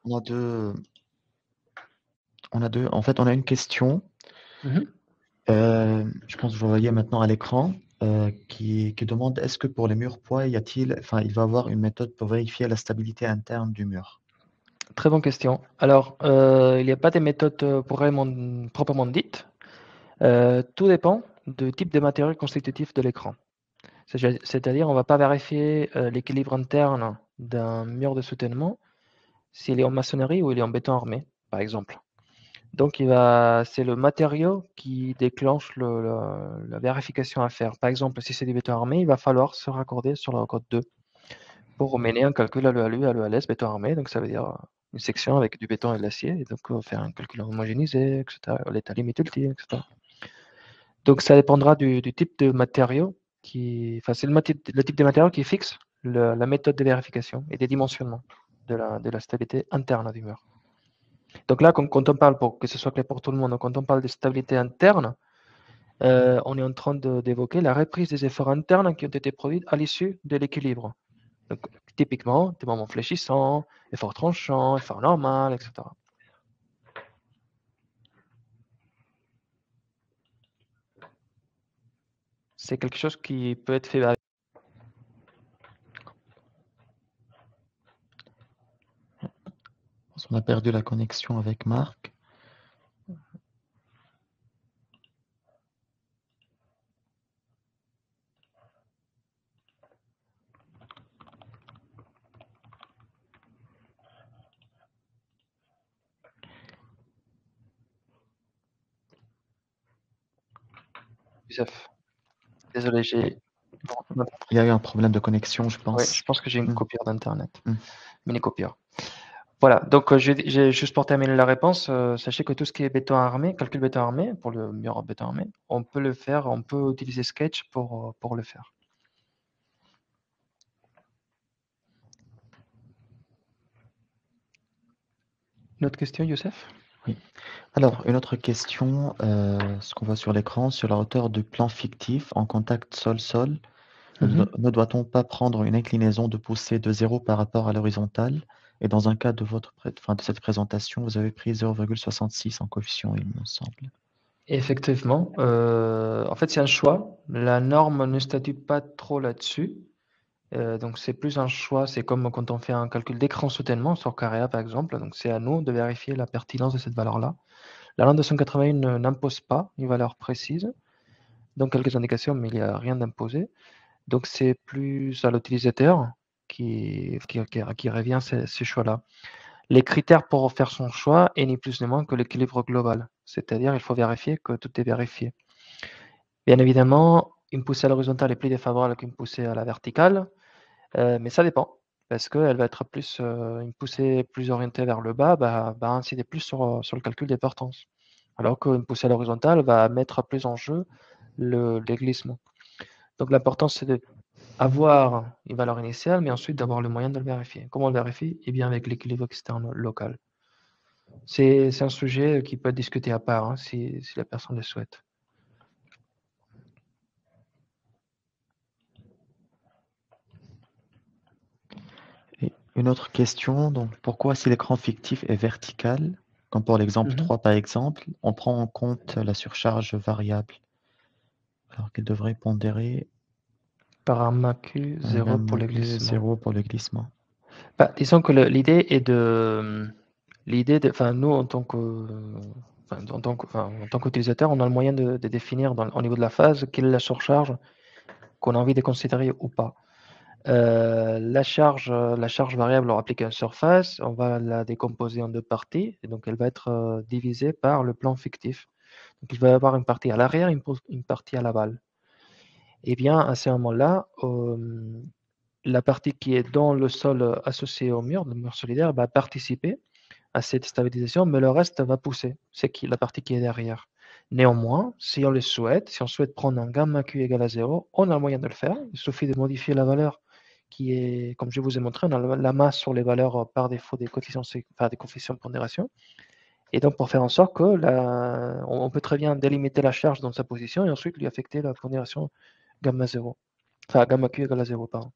on a deux. En fait, on a une question. Mhm. Je pense que vous voyez maintenant à l'écran, qui demande est-ce que pour les murs poids, il va y avoir une méthode pour vérifier la stabilité interne du mur? Très bonne question. Alors, il n'y a pas de méthode proprement dite. Tout dépend du type de matériau constitutif de l'écran. C'est-à-dire, on ne va pas vérifier l'équilibre interne d'un mur de soutènement s'il est en maçonnerie ou il est en béton armé, par exemple. Donc, c'est le matériau qui déclenche la vérification à faire. Par exemple, si c'est du béton armé, il va falloir se raccorder sur le code 2 pour mener un calcul à l'EALU, à l'EALS, béton armé. Donc, ça veut dire une section avec du béton et de l'acier. Et donc, faire un calcul homogénéisé, etc. L'état limite ultime, etc. Donc, ça dépendra du type de matériau enfin, c'est le type de matériau qui fixe la méthode de vérification et des dimensionnements de la stabilité interne du mur. Donc là, quand on parle, pour que ce soit clair pour tout le monde, quand on parle de stabilité interne, on est en train d'évoquer la reprise des efforts internes qui ont été produits à l'issue de l'équilibre. Donc, typiquement, des moments fléchissants, efforts tranchants, efforts normal, etc. C'est quelque chose qui peut être fait avec. On a perdu la connexion avec Marc. Youssef. Désolé, Il y a eu un problème de connexion, je ouais, pense. je pense que j'ai une Hmm, coupure d'internet, hmm. mini coupure. Voilà, donc juste pour terminer la réponse, sachez que tout ce qui est béton armé, calcul béton armé, pour le mur en béton armé, on peut le faire, on peut utiliser Sketch pour le faire. Une autre question, Youssef? Oui. Alors, une autre question, ce qu'on voit sur l'écran, sur la hauteur du plan fictif en contact sol-sol, Mhm. ne doit-on pas prendre une inclinaison de poussée de 0 par rapport à l'horizontale? Et dans un cas de de cette présentation, vous avez pris 0,66 en coefficient, il me semble. Effectivement, en fait, c'est un choix. La norme ne statue pas trop là-dessus. Donc c'est plus un choix, c'est comme quand on fait un calcul d'écran soutènement sur Carrea, par exemple. Donc c'est à nous de vérifier la pertinence de cette valeur-là. La loi 281 n'impose pas une valeur précise, donc quelques indications, mais il n'y a rien d'imposé. Donc c'est plus à l'utilisateur qui revient ces choix-là. Les critères pour faire son choix est ni plus ni moins que l'équilibre global. C'est-à-dire, il faut vérifier que tout est vérifié. Bien évidemment, une poussée à l'horizontale est plus défavorable qu'une poussée à la verticale, mais ça dépend. Parce qu'elle va être plus, une poussée plus orientée vers le bas va inciter plus sur le calcul des portances. Alors qu'une poussée à l'horizontale va mettre plus en jeu les glissements. Donc l'important, c'est d'avoir une valeur initiale, mais ensuite d'avoir le moyen de le vérifier. Comment on le vérifie? Eh bien, avec l'équilibre externe local. C'est un sujet qui peut être discuté à part, hein, si la personne le souhaite. Et une autre question, donc pourquoi si l'écran fictif est vertical, comme pour l'exemple Mhm. 3 par exemple, on prend en compte la surcharge variable, alors qu'il devrait pondérer Par un MAQ, un 0 pour gamma le Q glissement. 0 pour le glissement. Bah, disons que l'idée est enfin, nous, en tant qu'utilisateur, on a le moyen de définir au niveau de la phase quelle est la surcharge qu'on a envie de considérer ou pas. La charge variable leur applique à une surface, on va la décomposer en deux parties, et donc elle va être divisée par le plan fictif. Donc il va y avoir une partie à l'arrière, une partie à l'aval. Et bien, à ce moment-là, la partie qui est dans le sol associé au mur, le mur solidaire, va participer à cette stabilisation, mais le reste va pousser. C'est la partie qui est derrière. Néanmoins, si on le souhaite, si on souhaite prendre un gamma Q égal à 0, on a le moyen de le faire. Il suffit de modifier la valeur qui est, comme je vous ai montré, on a la masse sur les valeurs par défaut des coefficients, des coefficients de pondération. Et donc, pour faire en sorte que on peut très bien délimiter la charge dans sa position et ensuite lui affecter la pondération gamma 0. Enfin, gamma Q égale à 0, pardon.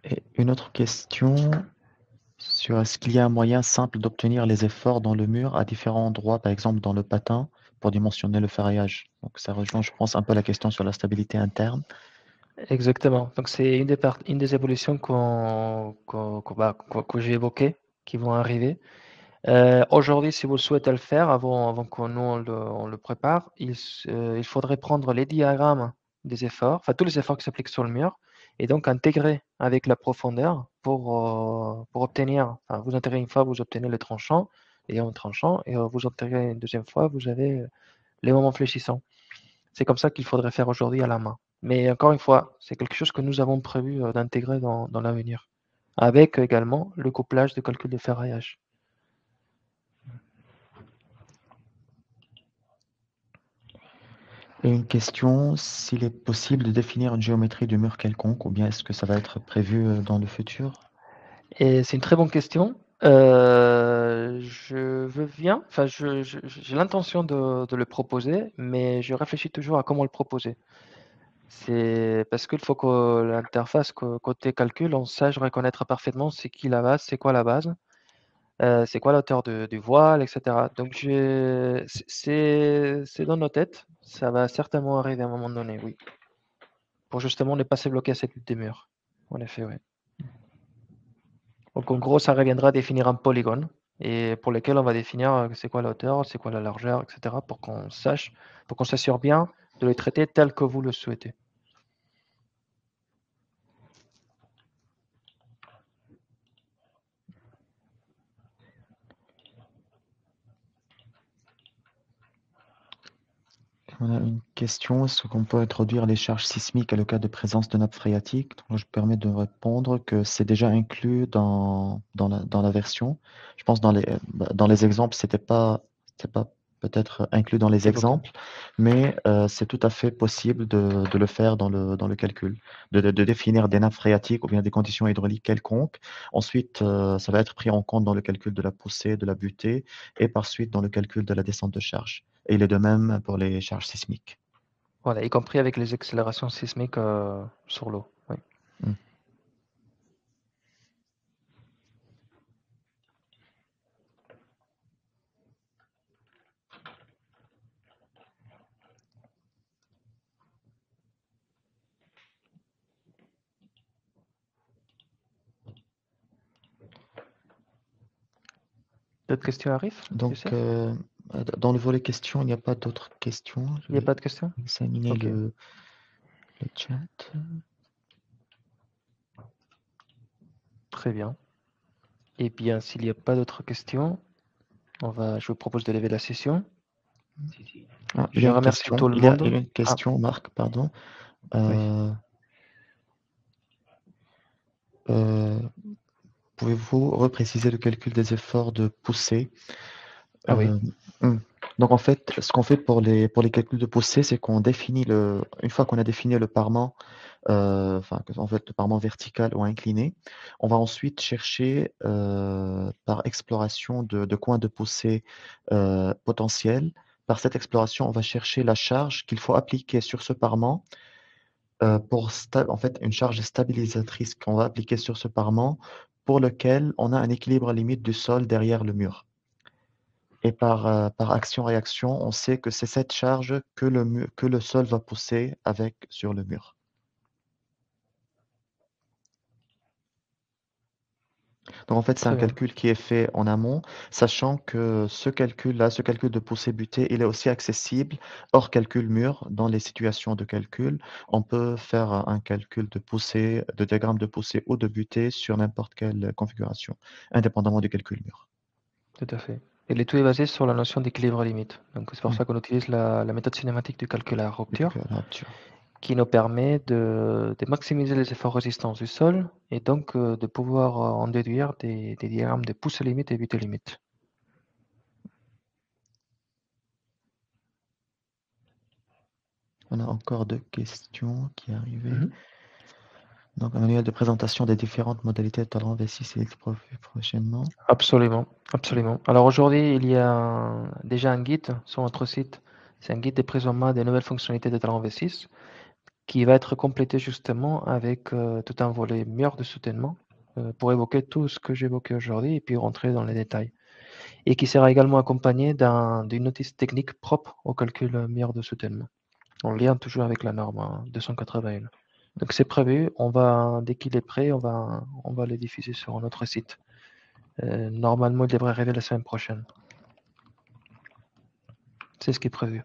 Et une autre question sur est-ce qu'il y a un moyen simple d'obtenir les efforts dans le mur à différents endroits, par exemple dans le patin, pour dimensionner le ferraillage. Donc ça rejoint, je pense, un peu la question sur la stabilité interne. Exactement. Donc, c'est une des évolutions que j'ai évoquées, qui vont arriver. Aujourd'hui, si vous souhaitez le faire, avant que nous on le prépare, il faudrait prendre les diagrammes des efforts, enfin tous les efforts qui s'appliquent sur le mur, et donc intégrer avec la profondeur pour obtenir, enfin, vous intégrez une fois, vous obtenez le tranchant, et un tranchant, et vous intégrez une deuxième fois, vous avez les moments fléchissants. C'est comme ça qu'il faudrait faire aujourd'hui à la main. Mais encore une fois, c'est quelque chose que nous avons prévu d'intégrer dans l'avenir, avec également le couplage de calcul de ferraillage. Et une question, s'il est possible de définir une géométrie du mur quelconque, ou bien est-ce que ça va être prévu dans le futur? Et c'est une très bonne question. Je veux bien, enfin, j'ai l'intention de le proposer, mais je réfléchis toujours à comment le proposer. C'est parce qu'il faut que l'interface, côté calcul, on sache reconnaître parfaitement c'est qui la base, c'est quoi la base, c'est quoi la hauteur du voile, et cetera. Donc c'est dans nos têtes, ça va certainement arriver à un moment donné, oui. Pour justement ne pas se bloquer à cette lutte des murs. En effet, oui. Donc en gros, ça reviendra à définir un polygone et pour lequel on va définir c'est quoi la hauteur, c'est quoi la largeur, etc. Pour qu'on s'assure bien de les traiter tel que vous le souhaitez. On a une question, est-ce qu'on peut introduire les charges sismiques à le cas de présence de nappe phréatique? Donc, je me permets de répondre que c'est déjà inclus dans la version. Je pense dans les exemples, c'était pas peut-être inclus dans les Évoqué. exemples, mais c'est tout à fait possible de le faire dans le calcul, de définir des nappes phréatiques ou bien des conditions hydrauliques quelconques. Ensuite, ça va être pris en compte dans le calcul de la poussée, de la butée et par suite dans le calcul de la descente de charge. Et il est de même pour les charges sismiques. Voilà, y compris avec les accélérations sismiques sur l'eau. Oui. Mm. D'autres questions arrivent, Donc, Youssef? dans le volet questions, il n'y a pas d'autres questions. Je Il n'y a vais pas de questions? examiner Ok, le chat. très bien. Eh bien, s'il n'y a pas d'autres questions, je vous propose de lever la session. Ah, il y Je a une remercie question. tout le Il y a monde. une Ah, question, Marc, pardon. oui. Euh, Pouvez-vous repréciser le calcul des efforts de poussée? Ah oui. Hmm. Donc, en fait, ce qu'on fait pour les calculs de poussée, c'est qu'on définit une fois qu'on a défini le parement, en fait, le parement vertical ou incliné, on va ensuite chercher par exploration de coins de poussée potentiels. Par cette exploration, on va chercher la charge qu'il faut appliquer sur ce parement en fait, une charge stabilisatrice qu'on va appliquer sur ce parement pour lequel on a un équilibre limite du sol derrière le mur. Et par action-réaction, on sait que c'est cette charge que le sol va pousser avec sur le mur. Donc en fait, c'est un Très bien. calcul qui est fait en amont, sachant que ce calcul-là, ce calcul de poussée butée, il est aussi accessible hors calcul mur dans les situations de calcul. On peut faire un calcul de poussée, de diagramme de poussée ou de butée sur n'importe quelle configuration, indépendamment du calcul mur. Tout à fait. Et le tout est basé sur la notion d'équilibre limite. Donc, c'est pour Hmm. ça qu'on utilise la méthode cinématique du calcul à Du rupture, calcul à la rupture. qui nous permet de maximiser les efforts résistance du sol et donc de pouvoir en déduire des diagrammes de poussée limite et butée limite. On a encore deux questions qui arrivaient. Mhm. Donc, un manuel de présentation des différentes modalités de tolérance V6 est prochainement. Absolument, absolument. Alors aujourd'hui, il y a déjà un guide sur notre site. C'est un guide de prise en main des nouvelles fonctionnalités de Talent V6 qui va être complété justement avec tout un volet mur de soutènement pour évoquer tout ce que j'ai évoqué aujourd'hui et puis rentrer dans les détails. Et qui sera également accompagné d'une notice technique propre au calcul mur de soutènement, en lien toujours avec la norme 281. Donc c'est prévu, dès qu'il est prêt, on va le diffuser sur notre site. Normalement, il devrait arriver la semaine prochaine. C'est ce qui est prévu.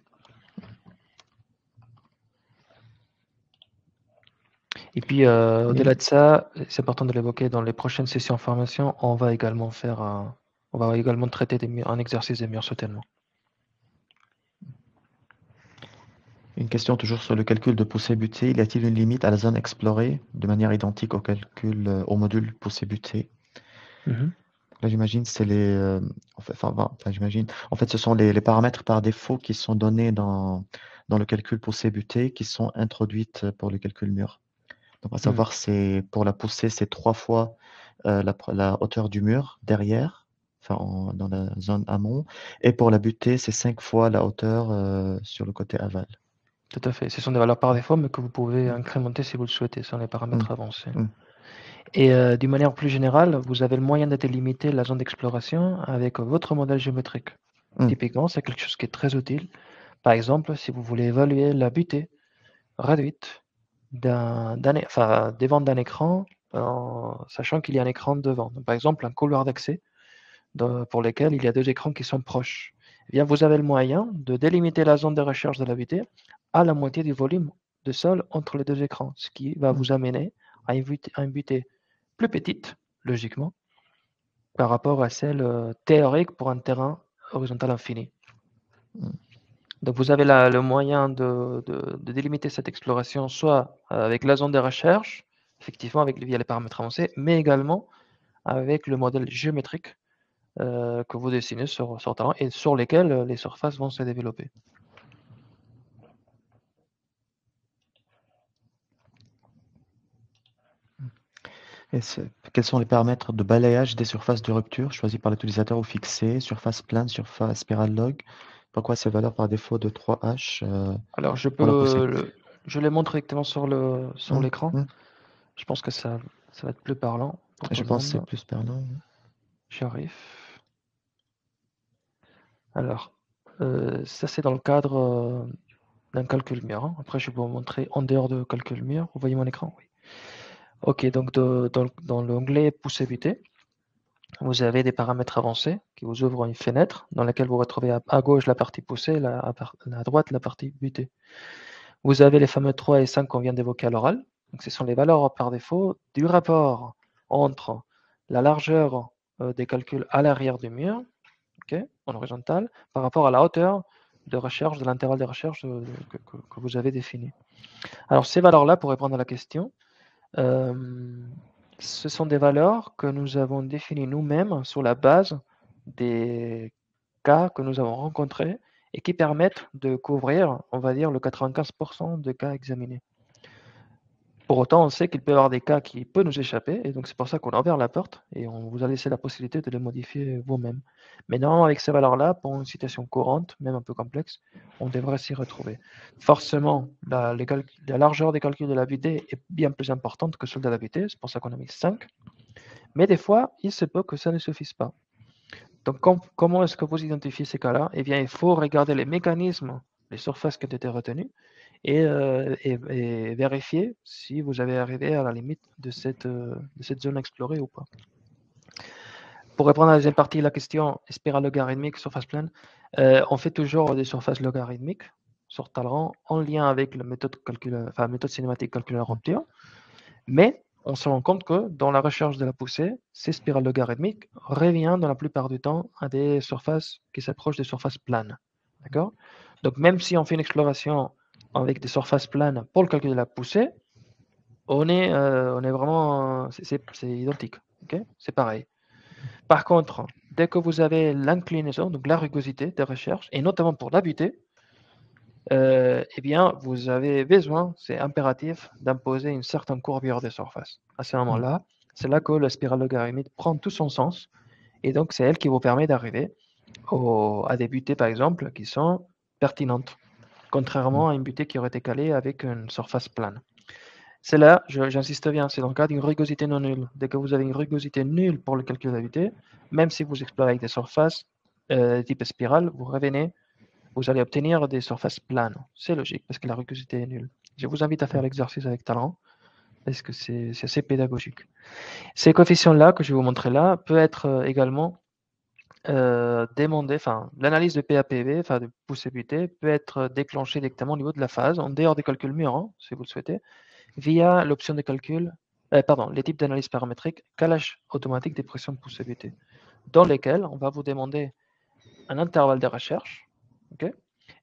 Et puis, au-delà Et de ça, c'est important de l'évoquer dans les prochaines sessions formation, on va également traiter un exercice des murs soutènement. une question toujours sur le calcul de poussée butée. Y a-t-il une limite à la zone explorée de manière identique au calcul au module poussée butée? Mhm. Là, j'imagine c'est j'imagine. En fait, ce sont les paramètres par défaut qui sont donnés dans le calcul poussée butée qui sont introduites pour le calcul mur. Donc, à Mhm. savoir, c'est pour la poussée, c'est 3 fois la hauteur du mur derrière, dans la zone amont. Et pour la butée, c'est 5 fois la hauteur sur le côté aval. Tout à fait. Ce sont des valeurs par défaut, mais que vous pouvez Mm, incrémenter si vous le souhaitez. Ce sont les mm, paramètres avancés. mm, Et d'une manière plus générale, vous avez le moyen de délimiter la zone d'exploration avec votre modèle géométrique. mm, Typiquement, c'est quelque chose qui est très utile. Par exemple, si vous voulez évaluer la butée réduite devant d'un écran, sachant qu'il y a un écran devant. Donc, par exemple, un couloir d'accès pour lequel il y a deux écrans qui sont proches. Eh bien, vous avez le moyen de délimiter la zone de recherche de la butée à la moitié du volume de sol entre les deux écrans, ce qui va mm, vous amener à une butée plus petite, logiquement, par rapport à celle théorique pour un terrain horizontal infini. mm. Donc vous avez le moyen de délimiter cette exploration soit avec la zone de recherche, effectivement via les paramètres avancés, mais également avec le modèle géométrique que vous dessinez sur terrain et sur lesquels les surfaces vont se développer. Quels sont les paramètres de balayage des surfaces de rupture choisis par l'utilisateur ou fixés? Surface plane, surface spiral log. Pourquoi ces valeurs par défaut de 3H Alors pour la poussée? je les montre directement sur Mm, l'écran. mm. Je pense que ça va être plus parlant pour tout Je le pense que c'est monde. plus parlant. J'arrive. Alors, ça c'est dans le cadre d'un calcul mur, hein. Après, je vais vous montrer en dehors de calcul mur. Vous voyez mon écran? Oui. Ok, donc dans l'onglet poussée butée, Vous avez des paramètres avancés qui vous ouvrent une fenêtre dans laquelle vous retrouvez à gauche la partie poussée, à droite la partie butée. Vous avez les fameux 3 et 5 qu'on vient d'évoquer à l'oral. Donc, ce sont les valeurs par défaut du rapport entre la largeur des calculs à l'arrière du mur, en horizontal, par rapport à la hauteur de recherche de l'intervalle de recherche que vous avez défini. Alors, ces valeurs-là, pour répondre à la question, ce sont des valeurs que nous avons définies nous-mêmes sur la base des cas que nous avons rencontrés et qui permettent de couvrir, on va dire, le 95% des cas examinés. Pour autant, on sait qu'il peut y avoir des cas qui peuvent nous échapper, et donc c'est pour ça qu'on a ouvert la porte et on vous a laissé la possibilité de les modifier vous-même. Mais normalement, avec ces valeurs-là, pour une situation courante, même un peu complexe, on devrait s'y retrouver. Forcément, la largeur des calculs de la VD est bien plus importante que celle de la VT, c'est pour ça qu'on a mis 5. Mais des fois, il se peut que ça ne suffise pas. Donc, comment est-ce que vous identifiez ces cas-là? Eh bien, il faut regarder les mécanismes, les surfaces qui ont été retenues et vérifier si vous avez arrivé à la limite de cette zone explorée ou pas. Pour répondre à la deuxième partie de la question, spirale logarithmique, surface plane, on fait toujours des surfaces logarithmiques sur Talrand en lien avec la méthode cinématique calculateur Optio, mais on se rend compte que dans la recherche de la poussée, ces spirales logarithmiques reviennent dans la plupart du temps à des surfaces qui s'approchent des surfaces planes. D'accord? Donc, même si on fait une exploration avec des surfaces planes pour le calcul de la poussée, on est vraiment, c'est identique. Okay? C'est pareil. Par contre, dès que vous avez l'inclinaison, donc la rugosité des recherches, et notamment pour l'habiter, eh bien, vous avez besoin, c'est impératif, d'imposer une certaine courbure des surfaces. À ce moment-là, c'est là que la spirale logarithmique prend tout son sens, et donc c'est elle qui vous permet d'arriver à des butées, par exemple, qui sont pertinentes, contrairement à une butée qui aurait été calée avec une surface plane. C'est là, j'insiste bien, c'est dans le cas d'une rugosité non nulle. Dès que vous avez une rugosité nulle pour le calcul de la butée, même si vous explorez avec des surfaces type spirale, vous allez obtenir des surfaces planes. C'est logique parce que la rugosité est nulle. Je vous invite à faire l'exercice avec talent parce que c'est assez pédagogique. Ces coefficients-là que je vais vous montrer là peut être également demandé, l'analyse de PAPV, de poussée butée, peut être déclenchée directement au niveau de la phase, en dehors des calculs mûrs, si vous le souhaitez, via l'option de calcul, les types d'analyse paramétrique, calage automatique des pressions de poussée butée, dans lesquels on va vous demander un intervalle de recherche,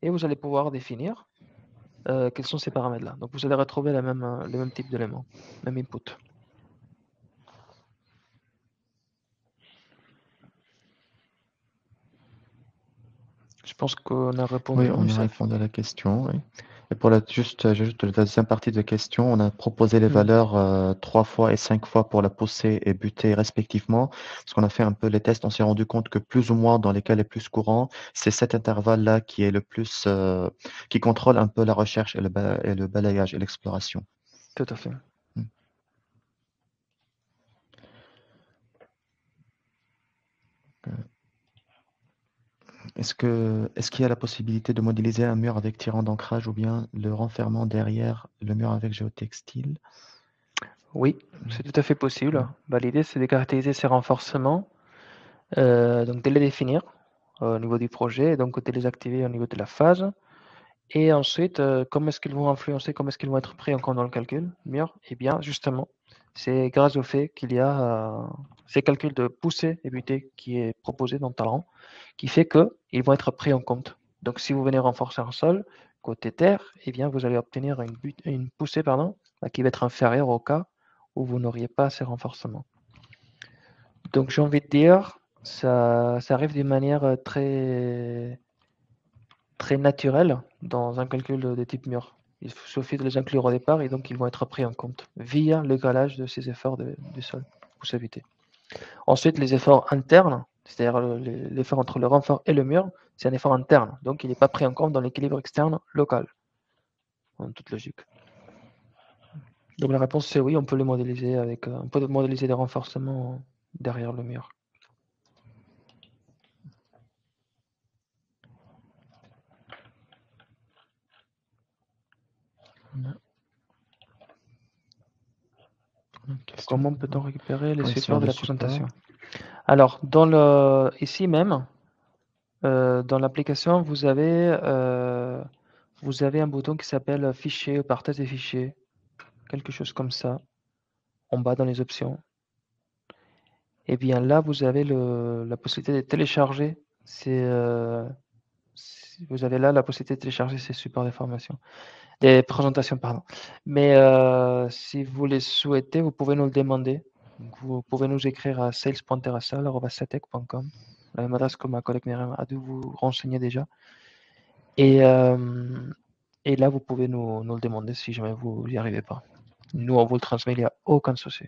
et vous allez pouvoir définir quels sont ces paramètres-là. Donc vous allez retrouver le même type d'éléments, même input. Je pense qu'on a répondu. Oui, on a répondu à la question. Oui. Et pour j'ajoute la deuxième partie de question, on a proposé les valeurs 3 fois et 5 fois pour la poussée et butée respectivement. Parce qu'on a fait un peu les tests, on s'est rendu compte que plus ou moins dans les cas les plus courants, c'est cet intervalle-là qui est le plus, qui contrôle un peu la recherche et le balayage et l'exploration. Tout à fait. Est-ce qu'il y a la possibilité de modéliser un mur avec tirant d'ancrage ou bien le renfermement derrière le mur avec géotextile? Oui, c'est tout à fait possible. L'idée, c'est de caractériser ces renforcements, donc de les définir au niveau du projet, et donc de les activer au niveau de la phase. Et ensuite, comment est-ce qu'ils vont influencer, comment est-ce qu'ils vont être pris en compte dans le calcul mûr? Eh bien, justement, c'est grâce au fait qu'il y a ces calculs de poussée et butée qui est proposé dans Talent, qui fait qu'ils vont être pris en compte. Donc, si vous venez renforcer un sol côté terre, eh bien, vous allez obtenir une poussée qui va être inférieure au cas où vous n'auriez pas ces renforcements. Donc, j'ai envie de dire, ça arrive d'une manière très naturelle dans un calcul de type mur. Il suffit de les inclure au départ et donc ils vont être pris en compte via le galage de ces efforts du sol, poussée butée. Ensuite, les efforts internes, c'est-à-dire l'effort entre le renfort et le mur, c'est un effort interne, donc il n'est pas pris en compte dans l'équilibre externe local, en toute logique. Donc la réponse c'est oui, on peut les modéliser on peut modéliser des renforcements derrière le mur. Comment peut-on récupérer les supports de la présentation? Alors, ici même, dans l'application, vous avez un bouton qui s'appelle Fichier, partage des fichiers, quelque chose comme ça, en bas dans les options. Et bien là, vous avez la possibilité de télécharger vous avez là la possibilité de télécharger ces supports d'information, des présentations, pardon. Mais si vous les souhaitez, vous pouvez nous le demander. Donc, vous pouvez nous écrire à sales.terrassal@satec.com, la même adresse que ma collègue Myriam a dû vous renseigner déjà. Et là, vous pouvez nous le demander si jamais vous n'y arrivez pas. Nous, on vous le transmet, il n'y a aucun souci.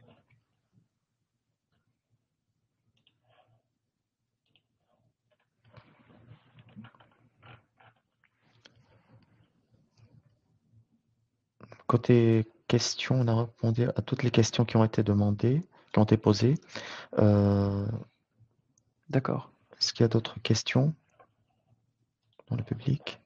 Côté questions, on a répondu à toutes les questions qui ont été demandées, qui ont été posées. D'accord. Est-ce qu'il y a d'autres questions dans le public?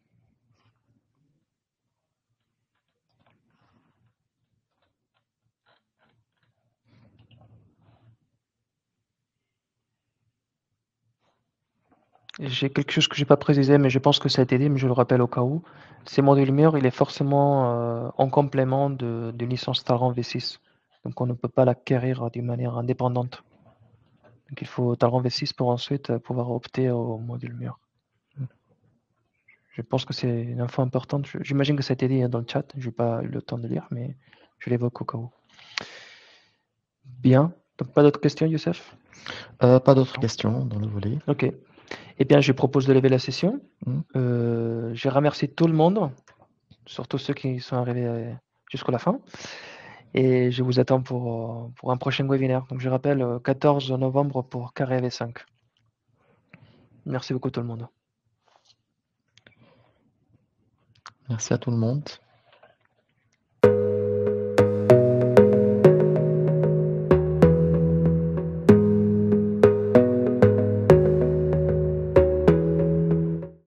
J'ai quelque chose que j'ai pas précisé, mais je pense que ça a été dit, mais je le rappelle au cas où. Ces modules mûrs, il est forcément en complément d'une licence Talrand V6. Donc on ne peut pas l'acquérir d'une manière indépendante. Donc il faut Talrand V6 pour ensuite pouvoir opter au module mûr. Je pense que c'est une info importante. J'imagine que ça a été dit dans le chat. Je n'ai pas eu le temps de lire, mais je l'évoque au cas où. Bien. Donc pas d'autres questions, Youssef? Pas d'autres questions dans le volet. Ok. Eh bien, je propose de lever la session. Mm. Je remercie tout le monde, surtout ceux qui sont arrivés jusqu'à la fin. Et je vous attends pour un prochain webinaire. Donc, je rappelle, 14 novembre pour Carré V5. Merci beaucoup tout le monde. Merci à tout le monde.